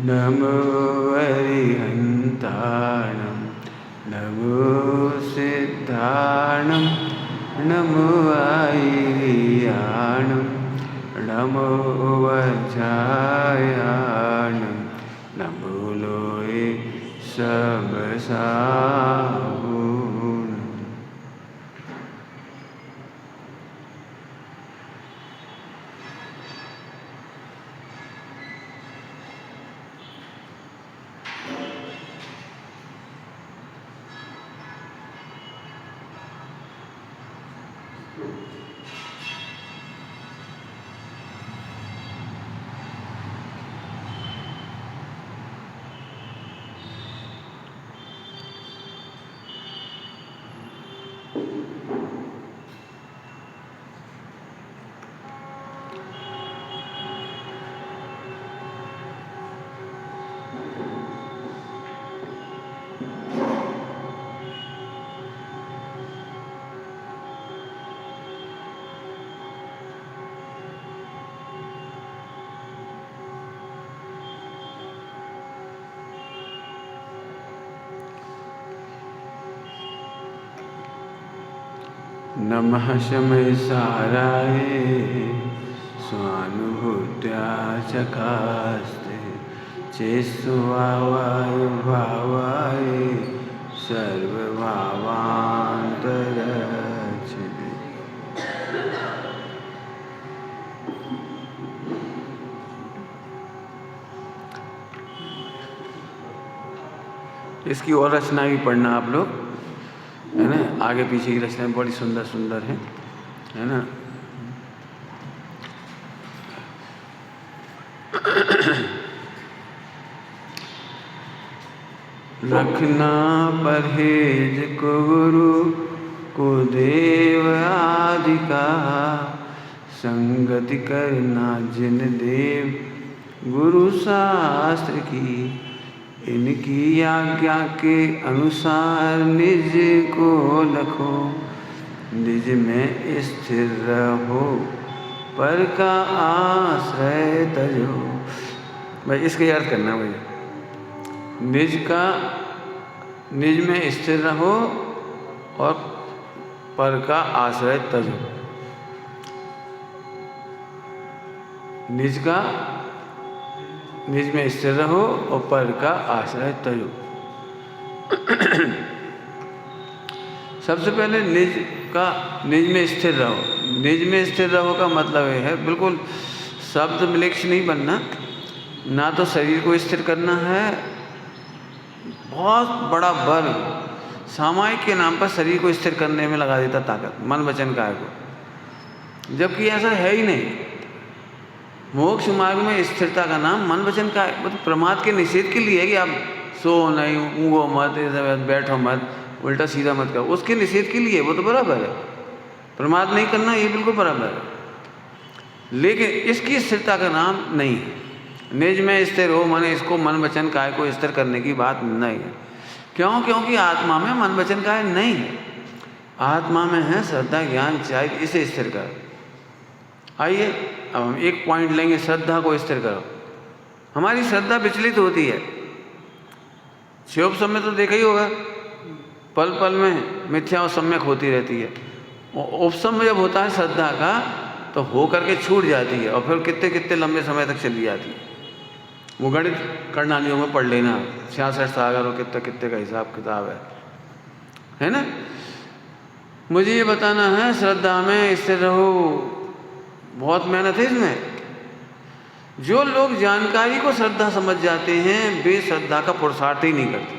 नमो अरिहन्ताणं नमो सिद्धाणं नमो आयर्याणं नमो वज्रायाणं नमो लोये सबसाहूणम्। नमः शमयसाराय स्वानुभूत्या चकास्ते चेष्वावाय भावाय सर्वभावान्तरचिते। इसकी और रचना भी पढ़ना आप लोग, है ना। आगे पीछे की रचनाएं बड़ी सुंदर सुंदर है ना। रखना परहेज को गुरु को देव आदि का, संगति करना जिन देव गुरु शास्त्र की, इनकी आज्ञा के अनुसार निज को लखो, निज में स्थिर रहो पर का आश्रय तजो। भाई इसके अर्थ करना भैया, निज में स्थिर रहो और पर का आश्रय तजो। निज में स्थिर रहो और पर का आश्रय तजो। सबसे पहले निज में स्थिर रहो। निज में स्थिर रहो का मतलब ये है, बिल्कुल शब्द मिलेक्ष नहीं बनना, ना तो शरीर को स्थिर करना है। बहुत बड़ा बल सामायिक के नाम पर शरीर को स्थिर करने में लगा देता ताकत, मन वचन काया को, जबकि ऐसा है ही नहीं। मोक्ष मार्ग में स्थिरता का नाम मन वचन काया, मतलब प्रमाद के निषेध के लिए है कि आप सो नहीं, ऊँगो मत, बैठो मत, उल्टा सीधा मत करो, उसके निषेध के लिए वो तो बराबर है। प्रमाद नहीं करना ये बिल्कुल बराबर है, लेकिन इसकी स्थिरता का नाम नहीं है। निज में स्थिर हो माने इसको मन वचन काय को स्थिर करने की बात नहीं है। क्यों? क्योंकि आत्मा में मन वचन काय नहीं है, आत्मा में है श्रद्धा ज्ञान चाहे, इसे स्थिर कर। आइए अब हम एक पॉइंट लेंगे, श्रद्धा को स्थिर करो। हमारी श्रद्धा विचलित होती है। शिव समय तो देखा ही होगा, पल पल में मिथ्या और सम्यक होती रहती है। उपसम जब होता है श्रद्धा का तो हो करके छूट जाती है और फिर कितने कितने लंबे समय तक चली जाती है। वो गणित प्रणालियों में पढ़ लेना, 66 सागर और कितने कितने का हिसाब किताब है ना। मुझे ये बताना है श्रद्धा में स्थिर रहो, बहुत मेहनत है इसमें। जो लोग जानकारी को श्रद्धा समझ जाते हैं वे श्रद्धा का पुरुषार्थ ही नहीं करते।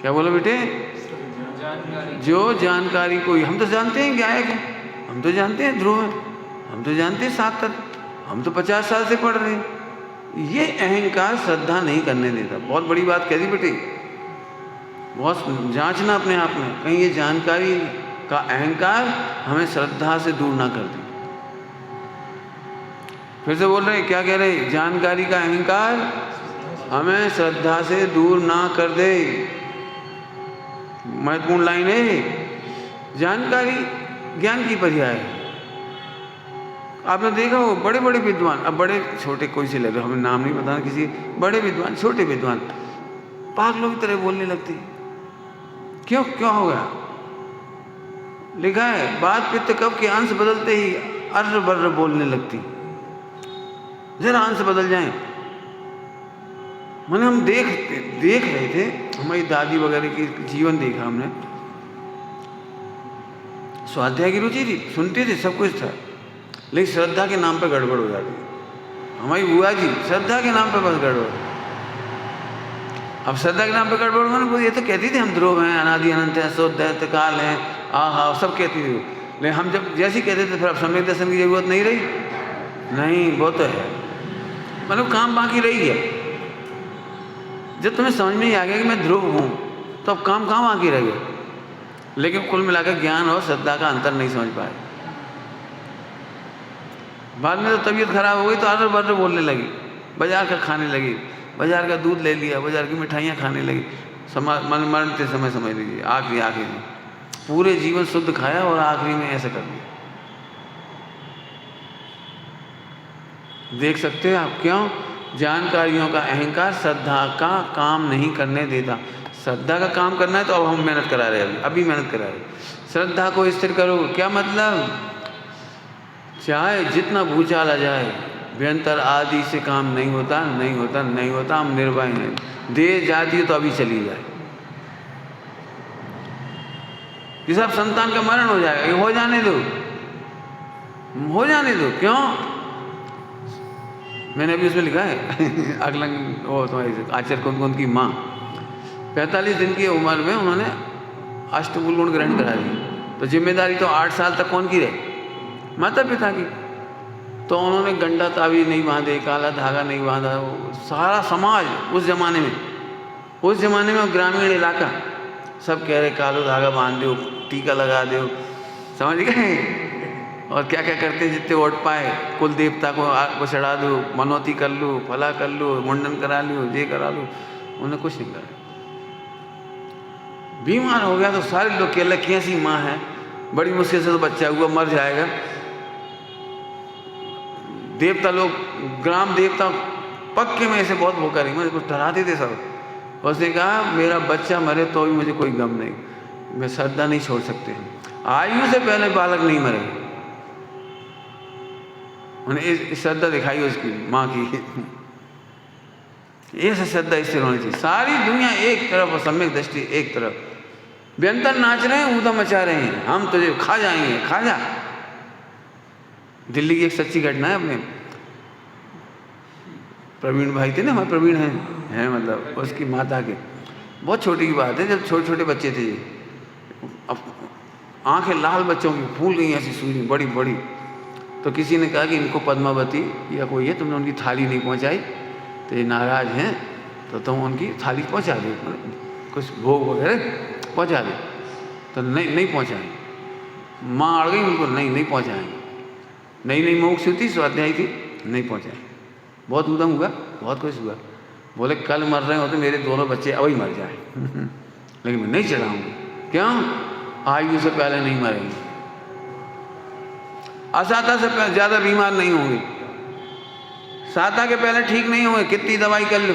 क्या बोलो बेटे? जो जानकारी को, हम तो जानते हैं गायक है, हम तो जानते हैं ध्रुव है, हम तो जानते हैं सार्थक, हम तो 50 साल से पढ़ रहे हैं। ये अहंकार श्रद्धा नहीं करने देता। बहुत बड़ी बात कह दी बेटी, बहुत जांचना अपने आप में, कहीं ये जानकारी का अहंकार हमें श्रद्धा से दूर ना कर दे। फिर से बोल रहे, क्या कह रहे? जानकारी का अहंकार हमें श्रद्धा से दूर ना कर दे। महत्वपूर्ण लाइन है। जानकारी ज्ञान की पर्याय है। आपने देखा हो बड़े बड़े विद्वान, अब बड़े छोटे कोई से ले लो, हमें नाम नहीं बताना किसी, बड़े विद्वान छोटे विद्वान पागलों की तरह बोलने लगते। क्यों क्यों हो गया? लिखा है बात पित्त कफ के अंश बदलते ही अर्र बर्र बोलने लगती। जरा अंश बदल जाए। मैंने हम देख रहे थे, हमारी दादी वगैरह की जीवन देखा हमने। स्वाध्याय की रुचि थी, सुनते थे, सब कुछ था, लेकिन श्रद्धा के नाम पर गड़बड़ हो जाती। हमारी बुआ जी श्रद्धा के नाम पर बस गड़बड़। अब श्रद्धा के नाम पर गड़बड़ मैंने ये तो कहती थी हम ध्रुव हैं, अनादि अनंत है, शुद्ध है, काल है, आहा सब कहती थी। लेकिन हम जब जैसे ही कहते थे फिर अब सम्यक दर्शन की जरूरत नहीं रही। नहीं वो तो है, मतलब काम बाकी रही गया। जब तुम्हें समझ में ही आ गया कि मैं ध्रुव हूँ तो अब काम कहाँ बाकी रह गया। लेकिन कुल मिलाकर ज्ञान और श्रद्धा का अंतर नहीं समझ पाए। बाद में तो तबीयत खराब हो गई तो अर्र बर्र बोलने लगी, बाजार का खाने लगी, बाजार का दूध ले लिया, बाजार की मिठाइयाँ खाने लगी। मरते समय समझ लीजिए आखिरी में पूरे जीवन शुद्ध खाया और आखिरी में ऐसा कर दिया। देख सकते हैं आप क्यों? जानकारियों का अहंकार श्रद्धा का काम नहीं करने देता। श्रद्धा का काम करना है तो अब हम मेहनत करा रहे हैं, अभी मेहनत करा रहे हैं। श्रद्धा को स्थिर करो, क्या मतलब? चाहे जितना भूचाल आ जाए, व्यंतर आदि से काम नहीं होता, नहीं होता, नहीं होता। हम निर्भय हैं। देर जाती है तो अभी चली जाए। ये सब संतान का मरण हो जाएगा, ये हो जाने दो, हो जाने दो। क्यों? मैंने अभी उसमें लिखा है अगलंग वो तुम्हारी आचार्य कुंद की माँ 45 दिन की उम्र में उन्होंने अष्टमूल गुण ग्रहण करा दी। तो जिम्मेदारी तो 8 साल तक कौन की रहे? माता पिता की। तो उन्होंने गंडा तावी नहीं बांधे, काला धागा नहीं बांधा। सारा समाज उस ज़माने में ग्रामीण इलाका सब कह रहे कालो धागा बांध दो, टीका लगा दो, समझ गए? और क्या क्या करते जितने वोट पाए, कुल देवता को चढ़ा दो, मनौती कर लो, फला कर लो, मुंडन करा लो, ये करा लो। उन्हें कुछ नहीं करा। बीमार हो गया तो सारे लोग कह लगे कैसी माँ है, बड़ी मुश्किल से तो बच्चा हुआ, मर जाएगा। देवता लोग, ग्राम देवता पक्के में ऐसे बहुत भूखा रही, मुझे कुछ डराते थे सब। उसने कहा मेरा बच्चा मरे तो भी मुझे कोई गम नहीं, मैं श्रद्धा नहीं छोड़ सकते। आयु से पहले बालक नहीं मरे। उन्हें श्रद्धा दिखाई उसकी माँ की। ऐसे श्रद्धा इससे होनी चाहिए। सारी दुनिया एक तरफ और सम्यक दृष्टि एक तरफ। व्यंतर नाच रहे हैं, ऊधम मचा रहे हैं, हम तुझे खा जाएंगे, खा जा। दिल्ली की एक सच्ची घटना है। अपने प्रवीण भाई थे ना, हमारे प्रवीण हैं मतलब उसकी माता के, बहुत छोटी की बात है, जब छोटे छोटे बच्चे थे, अब आंखें लाल बच्चों की फूल गई ऐसी सूरी बड़ी बड़ी। तो किसी ने कहा कि इनको पद्मावती या कोई है, तुमने उनकी थाली नहीं पहुंचाई तो ये नाराज हैं, तो तुम उनकी थाली पहुंचा दो, कुछ भोग वगैरह पहुंचा दो। तो नहीं पहुंचाए। माँ अड़ गई, बिल्कुल नहीं पहुंचाएंगे। नई मोक्ष थी, स्वाध्याय थी, नहीं पहुंचाए। बहुत उद्यम हुआ, बहुत कुछ हुआ। बोले कल मर रहे हो तो मेरे दोनों बच्चे अभी मर जाए लेकिन मैं नहीं चढ़ाऊंगा। क्यों? आयु से पहले नहीं मरेंगे, असाता से ज़्यादा बीमार नहीं होंगे, साता के पहले ठीक नहीं होंगे, कितनी दवाई कर लो।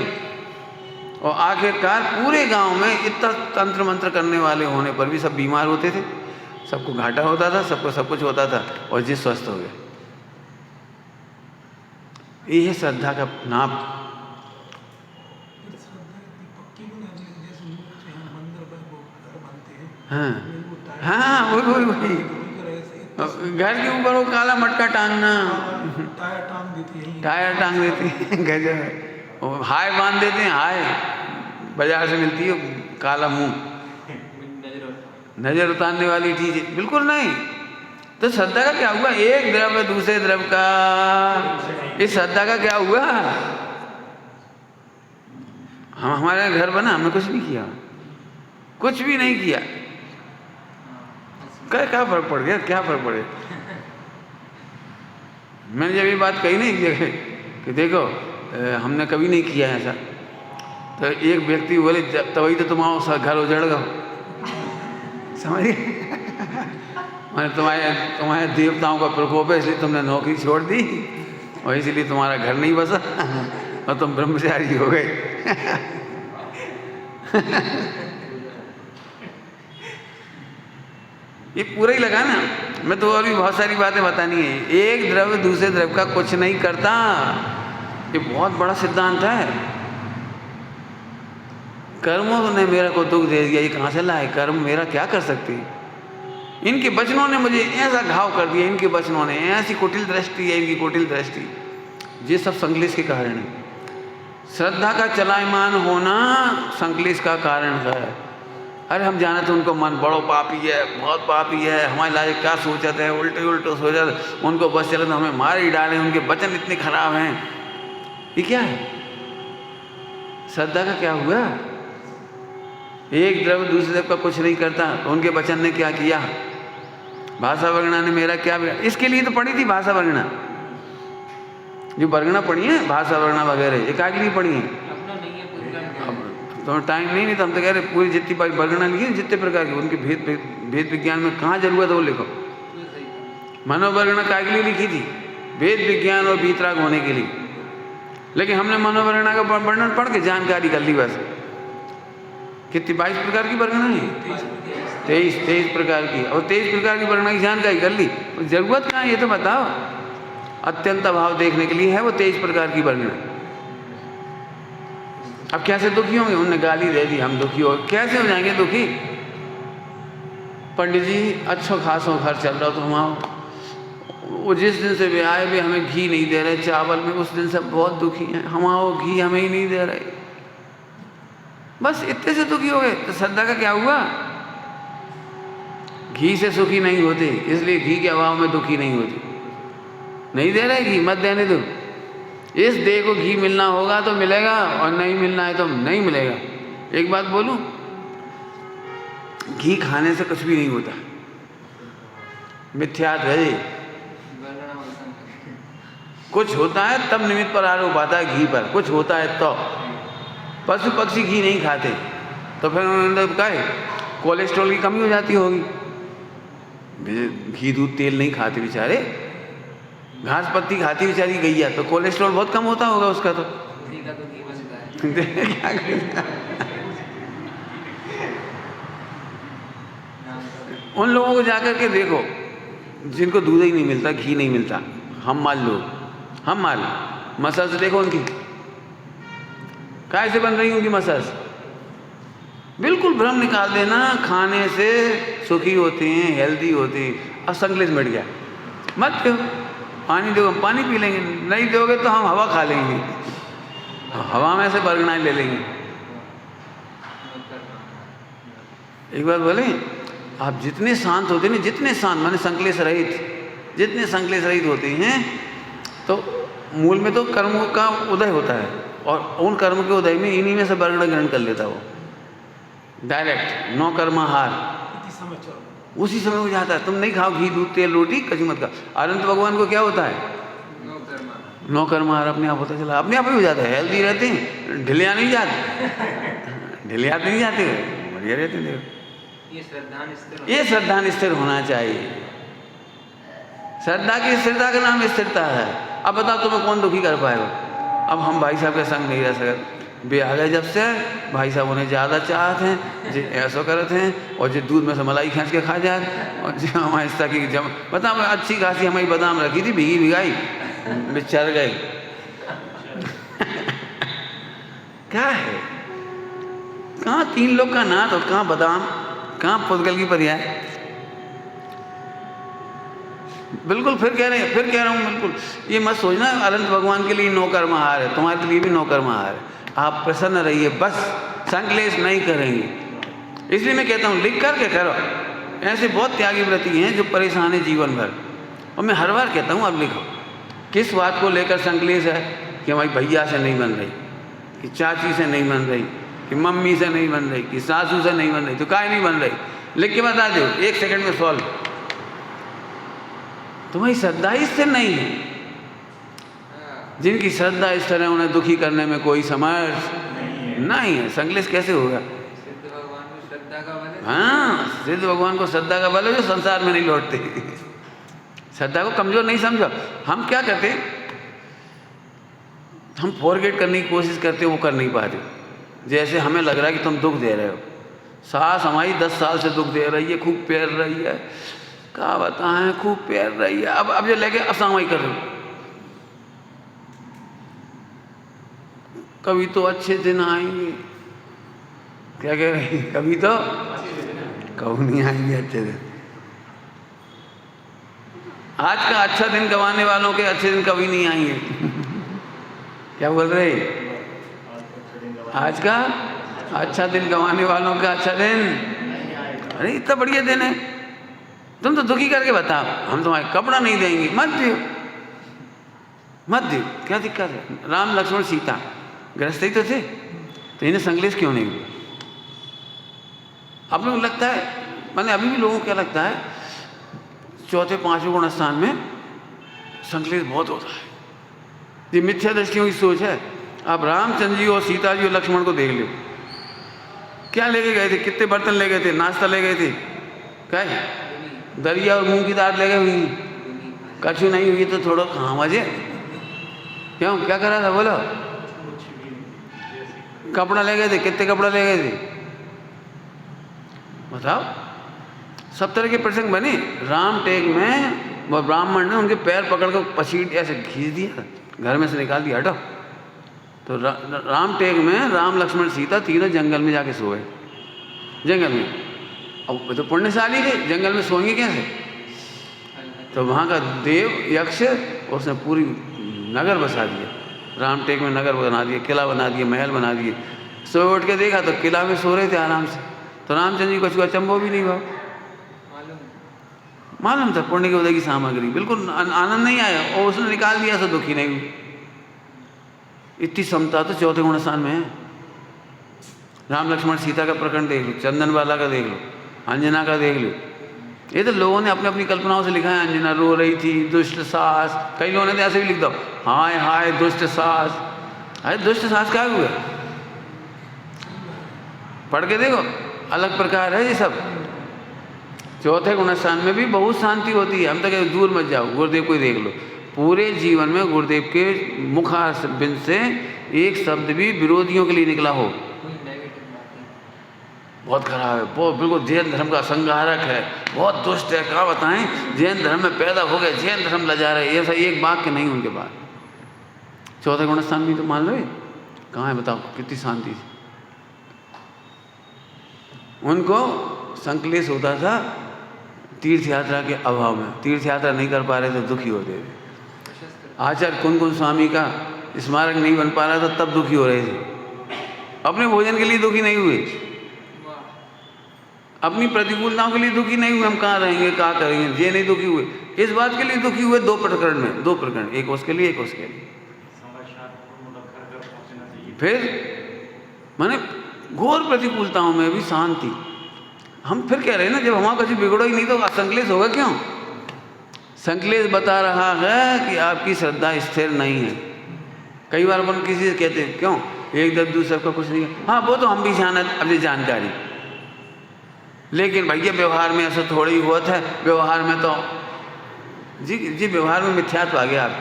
और आखिरकार पूरे गांव में इतना तंत्र मंत्र करने वाले होने पर भी सब बीमार होते थे, सबको घाटा होता था, सबको सब कुछ होता था, और जिस स्वस्थ हो गए। ये है श्रद्धा का नाप। हाँ वही घर के ऊपर वो काला मटका टांगना, टायर टांग देती गजब। हाय बांध देते हैं, हाय बाजार से मिलती है, काला मुंह, नजर उतारने वाली चीज बिल्कुल नहीं। तो श्रद्धा का क्या हुआ? एक द्रव्य दूसरे द्रव्य का, इस श्रद्धा का क्या हुआ? हम हमारे घर बना, हमने कुछ नहीं किया, कुछ भी नहीं किया। क्या फर्क पड़ गया? क्या फर्क पड़े? मैंने जब ये बात कही नहीं कि देखो हमने कभी नहीं किया ऐसा, तो एक व्यक्ति बोले तभी तो तुम्हारा घर उजड़ गया, समझिए मैंने तुम्हारे देवताओं का प्रकोप है इसलिए तुमने नौकरी छोड़ दी और इसलिए तुम्हारा घर नहीं बसा और तुम ब्रह्मचारी हो गए। ये पूरा ही लगा ना। मैं तो और भी बहुत सारी बातें बतानी है। एक द्रव्य दूसरे द्रव्य का कुछ नहीं करता, ये बहुत बड़ा सिद्धांत है। कर्मों ने मेरे को दुख दे दिया, ये कहाँ से लाए? कर्म मेरा क्या कर सकती है? इनके वचनों ने मुझे ऐसा घाव कर दिया, इनके वचनों ने ऐसी कुटिल दृष्टि है, इनकी कुटिल दृष्टि। ये सब संकलेश के कारण है। श्रद्धा का चलायमान होना संकलेश का कारण है। अरे हम जाने तो उनको मन बड़ो पापी है, बहुत पापी है, हमारे लायक क्या सोचते हैं, उल्टे उल्टे सोचते, उनको बस चले तो हमें मार ही डालें, उनके वचन इतने खराब हैं। ये क्या है? श्रद्धा का क्या हुआ? एक द्रव्य दूसरे द्रव्य का कुछ नहीं करता, तो उनके वचन ने क्या किया? भाषा वर्णा ने मेरा क्या बिगाड़ा? इसके लिए तो पढ़ी थी भाषा वर्णा, जो वर्णा पढ़ी है भाषा वर्णा वगैरह, एक आगे लिए पढ़ी है। तो टाइम नहीं तो हम तो कह रहे पूरी जितनी वर्णा लिखी जितने प्रकार की, उनके भेद विज्ञान में कहाँ जरूरत है वो लिखो। मनोवर्णा काय के लिए लिखी थी? भेद विज्ञान और वीतराग होने के लिए। लेकिन हमने मनोवर्णा का वर्णन पढ़ के जानकारी कर ली बस। कितनी 22 प्रकार की वर्णना है? 23 प्रकार की, और 23 प्रकार की वर्णना की जानकारी कर ली। तो जरूरत कहाँ है ये तो बताओ। अत्यंत अभाव देखने के लिए है वो 23 प्रकार की वर्णना। अब कैसे दुखी होंगे? उन्होंने गाली दे दी, हम दुखी हो, कैसे हो जाएंगे दुखी? पंडित जी अच्छो खासो घर चल रहा तो हम आओ, वो जिस दिन से वे आए वे हमें घी नहीं दे रहे चावल में, उस दिन से बहुत दुखी हैं। हम आओ घी हमें ही नहीं दे रहे, बस इतने से दुखी हो गए। तो श्रद्धा का क्या हुआ? घी से सुखी नहीं होते, इसलिए घी के अभाव में दुखी नहीं होती। नहीं दे रहे घी, मत देने दो। इस देह को घी मिलना होगा तो मिलेगा, और नहीं मिलना है तो नहीं मिलेगा। एक बात बोलूं, घी खाने से कुछ भी नहीं होता, मिथ्या रहे। कुछ होता है तब निमित्त पर आरोप आता है घी पर, कुछ होता है तो। पशु पक्षी घी नहीं खाते तो फिर उन्होंने कहा कोलेस्ट्रॉल की कमी हो जाती होगी। घी दूध तेल नहीं खाते बेचारे, घास पत्ती खाती बेचारी गैया, तो कोलेस्ट्रॉल बहुत कम होता होगा उसका। तो क्या उन लोगों को जाकर के देखो जिनको दूध ही नहीं मिलता, घी नहीं मिलता। हम मान लो मसाज देखो उनकी कैसे बन रही उनकी मसाज, बिल्कुल भ्रम निकाल देना। खाने से सुखी होते हैं, हेल्दी होते हैं। अब संकलेश मिट गया, मत दो पानी, दो हम पानी पी लेंगे, नहीं दोगे तो हम हवा खा लेंगे, हवा में से बरगनाएं ले लेंगे। एक बात बोले, आप जितने शांत होते हैं, जितने शांत माने संकलेश रहित, जितने संकलेश रहित होते हैं, तो मूल में तो कर्मों का उदय होता है, और उन कर्म के उदय में इन्हीं में से वर्गण ग्रहण कर लेता वो डायरेक्ट, नो कर्माहार, उसी समय हो जाता है। तुम नहीं खाओ घी दूध तेल रोटी कभी मत खाओ। अनंत भगवान को क्या होता है? नो कर्माहार अपने आप होता चला, अपने आप ही हो जाता है। हेल्दी रहते हैं, ढिलिया नहीं जाते, ढिलिया नहीं जाते, बढ़िया रहते हैं। ये श्रद्धा स्थिर होना चाहिए। श्रद्धा की स्थिरता का नाम स्थिरता है। अब बताओ तुम्हें कौन दुखी कर पाएगा? अब हम भाई साहब के संग नहीं रह सकते, वे आ गए जब से, भाई साहब उन्हें ज़्यादा चाहते हैं, जो ऐसा करते हैं, और जो दूध में से मलाई खींच के खा जाए, और जो हमारे इस तरह की जब बताओ अच्छी खासी हमारी बादाम रखी थी भीगी भिगाई बेचर गए। क्या है? कहाँ 3 लोग का नाथ और कहाँ बादाम, कहाँ पुद्गल की पर्याय। बिल्कुल फिर कह रहा हूँ बिल्कुल ये मत सोचना अनंत भगवान के लिए नो कर्माहार है, तुम्हारे लिए भी नो कर्माहार है। आप प्रसन्न रहिए, बस संकलेश नहीं करेंगे। इसलिए मैं कहता हूँ लिख करके करो। ऐसे बहुत त्यागी व्रती हैं जो परेशान है जीवन भर, और मैं हर बार कहता हूँ अब लिखो किस बात को लेकर संकलेश है, कि हमारी भैया से नहीं बन रही, कि चाची से नहीं बन रही, कि मम्मी से नहीं बन रही, कि सासू से नहीं बन रही, तो काहे नहीं बन रही, लिख के बता दो 1 सेकंड में सॉल्व। तुम्हारी श्रद्धा स्थिर नहीं है। जिनकी श्रद्धा स्थिर है उन्हें दुखी करने में कोई समर्थ नहीं है। संकलेश कैसे होगा? हाँ, सिद्ध भगवान को श्रद्धा का बल है जो संसार में नहीं लौटते। श्रद्धा को कमजोर नहीं समझो। हम क्या करते, हम फॉरगेट करने की कोशिश करते वो कर नहीं पाते। जैसे हमें लग रहा है कि तुम दुख दे रहे हो, सास हमारी 10 साल से दुख दे रही है, खूब प्यार रही है, क्या बताएं, खूब प्यार रही है। अब जो लेके अब सामाई कर रहे हो, कभी तो अच्छे दिन आएंगे, क्या कह रही है, कभी तो कभी नहीं आएंगे अच्छे दिन। आज का अच्छा दिन गंवाने वालों के अच्छे दिन कभी नहीं आएंगे। क्या बोल रहे, आज का अच्छा दिन गंवाने वालों का अच्छा दिन, अरे इतना बढ़िया दिन है, तुम तो दुखी करके बताओ, हम तुम्हारे कपड़ा नहीं देंगे, मत दियो मत दियो, क्या दिक्कत है। राम लक्ष्मण सीता गृहस्थ ही तो थे, तो इन्हें संकलेश क्यों नहीं हुआ। आप लोग लगता है, मैंने अभी भी लोगों को क्या लगता है, चौथे पांचवें गुण स्थान में संकलेश बहुत होता है। ये मिथ्या दृष्टियों की सोच है। आप रामचंद्र जी और सीता जी और लक्ष्मण को देख लो, क्या लेके गए थे, कितने बर्तन ले गए थे, नाश्ता ले गए थे, क्या है, दरिया और मूंग की दाल ले गए हुई, कछु नहीं हुई तो थोड़ा कहाँ मजे, क्यों क्या करा था बोलो। कपड़ा ले गए थे, कितने कपड़ा ले गए थे बताओ। सब तरह के प्रसंग बने। राम टेक में वो ब्राह्मण ने उनके पैर पकड़ कर पसीट ऐसे खींच दिया, घर में से निकाल दिया, हटो। तो राम टेक में राम लक्ष्मण सीता तीनों जंगल में जाके सोए, जंगल में। अब तो पुण्यशाली थे, जंगल में सोएंगे कैसे। तो वहाँ का देव यक्ष उसने पूरी नगर बसा दिया, राम टेक में नगर बना दिया, किला बना दिया, महल बना दिए। सो उठ के देखा तो किला में सो रहे थे आराम से। तो रामचंद्र जी को अचंभव भी नहीं हुआ, मालूम था पुण्य के उदय की सामग्री, बिल्कुल आनंद नहीं आया और उसने निकाल दिया, तो दुखी नहीं हुई। इतनी समता तो चौथे गुण स्थान में है। राम लक्ष्मण सीता का प्रकरण देख लो, चंदन वाला का देख लो, अंजना का देख लो। ये तो लोगों ने अपनी अपनी कल्पनाओं से लिखा है। अंजना रो रही थी, दुष्ट सास, कई लोगों ने तो ऐसे भी लिख दो, हाय हाय दुष्ट सास। अरे दुष्ट सास क्या हुआ, पढ़ के देखो, अलग प्रकार है ये सब। चौथे गुण स्थान में भी बहुत शांति होती है। हम तो कहते दूर मत जाओ, गुरुदेव को ही देख लो, पूरे जीवन में गुरुदेव के मुखारबिंद से एक शब्द भी विरोधियों के लिए निकला हो, बहुत खराब है, बहुत बिल्कुल जैन धर्म का संहारक है, बहुत दुष्ट है, क्या बताएं, जैन धर्म में पैदा हो गए, जैन धर्म ला जा रहे, ऐसा एक वाक्य नहीं उनके पास। चौथे गुण स्थान में तो मान लो कहाँ है, बताओ कितनी शांति थी। उनको संकलेश होता था तीर्थ यात्रा के अभाव में, तीर्थ यात्रा नहीं कर पा रहे थे, दुखी होते थे। आचार्य कुंदकुंज स्वामी का स्मारक नहीं बन पा रहा था, तब दुखी हो रहे थे। अपने भोजन के लिए दुखी नहीं हुए, अपनी प्रतिकूलताओं के लिए दुखी नहीं हुए, हम कहाँ रहेंगे, कहाँ करेंगे, ये नहीं दुखी हुए। इस बात के लिए दुखी हुए दो प्रकरण में, दो प्रकरण, एक उसके लिए एक उसके लिए। फिर माने घोर प्रतिकूलताओं में भी शांति। हम फिर कह रहे हैं ना, जब हमारा कुछ बिगड़ो ही नहीं तो संकलेश होगा क्यों। संकलेश बता रहा है कि आपकी श्रद्धा स्थिर नहीं है। कई बार अपन किसी से कहते हैं क्यों, एक दस दूसरे का कुछ नहीं है, हाँ वो तो हम भी अपनी जानकारी, लेकिन भैया व्यवहार में ऐसा थोड़ी ही हुआ था, व्यवहार में तो जी व्यवहार में मिथ्यात्व आ गया। आप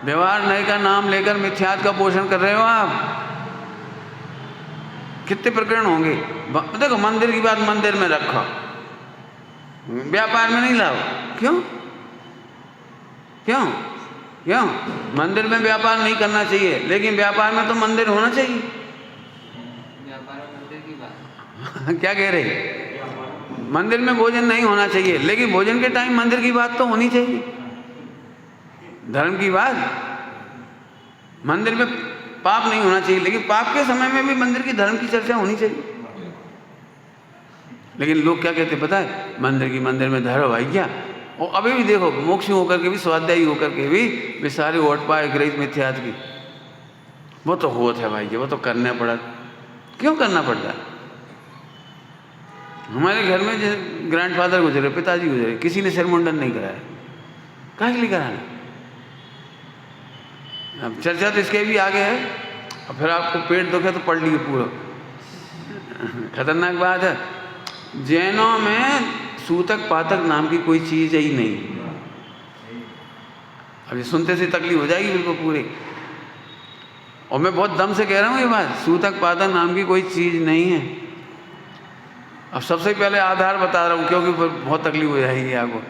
व्यवहार नए का नाम लेकर मिथ्यात्व का पोषण कर रहे हो आप। कितने प्रकरण होंगे, देखो मंदिर की बात मंदिर में रखो, व्यापार में नहीं लाओ। क्यों क्यों क्यों, मंदिर में व्यापार नहीं करना चाहिए, लेकिन व्यापार में तो मंदिर होना चाहिए। व्यापार में मंदिर की बात क्या कह रहे, मंदिर में भोजन नहीं होना चाहिए, लेकिन भोजन के टाइम मंदिर की बात तो होनी चाहिए, धर्म की बात। मंदिर में पाप नहीं होना चाहिए, लेकिन पाप के समय में भी मंदिर की धर्म की चर्चा होनी चाहिए। लेकिन लोग क्या कहते पता है, मंदिर की मंदिर में धर्म भाई क्या। और अभी भी देखो मोक्ष होकर के भी, स्वाध्यायी होकर के भी वे सारे ओट पाए ग्रहित मिथ्यात्व की, वो तो होत है भाई, वो तो करना पड़ा। क्यों करना पड़ता है। हमारे घर में जैसे ग्रैंडफादर गुजरे, पिताजी गुजरे, किसी ने सिर मुंडन नहीं कराया, काहे के लिए कराना। अब चर्चा तो इसके भी आगे है। और फिर आपको पेट दुखे तो पढ़ लिए पूरा, खतरनाक बात है, जैनों में सूतक पातक नाम की कोई चीज़ ही नहीं। अभी सुनते से तकलीफ हो जाएगी बिल्कुल पूरी, और मैं बहुत दम से कह रहा हूँ ये बात, सूतक पातक नाम की कोई चीज़ नहीं है। अब सबसे पहले आधार बता रहा हूँ क्योंकि बहुत तकलीफ हो जाएगी आपको।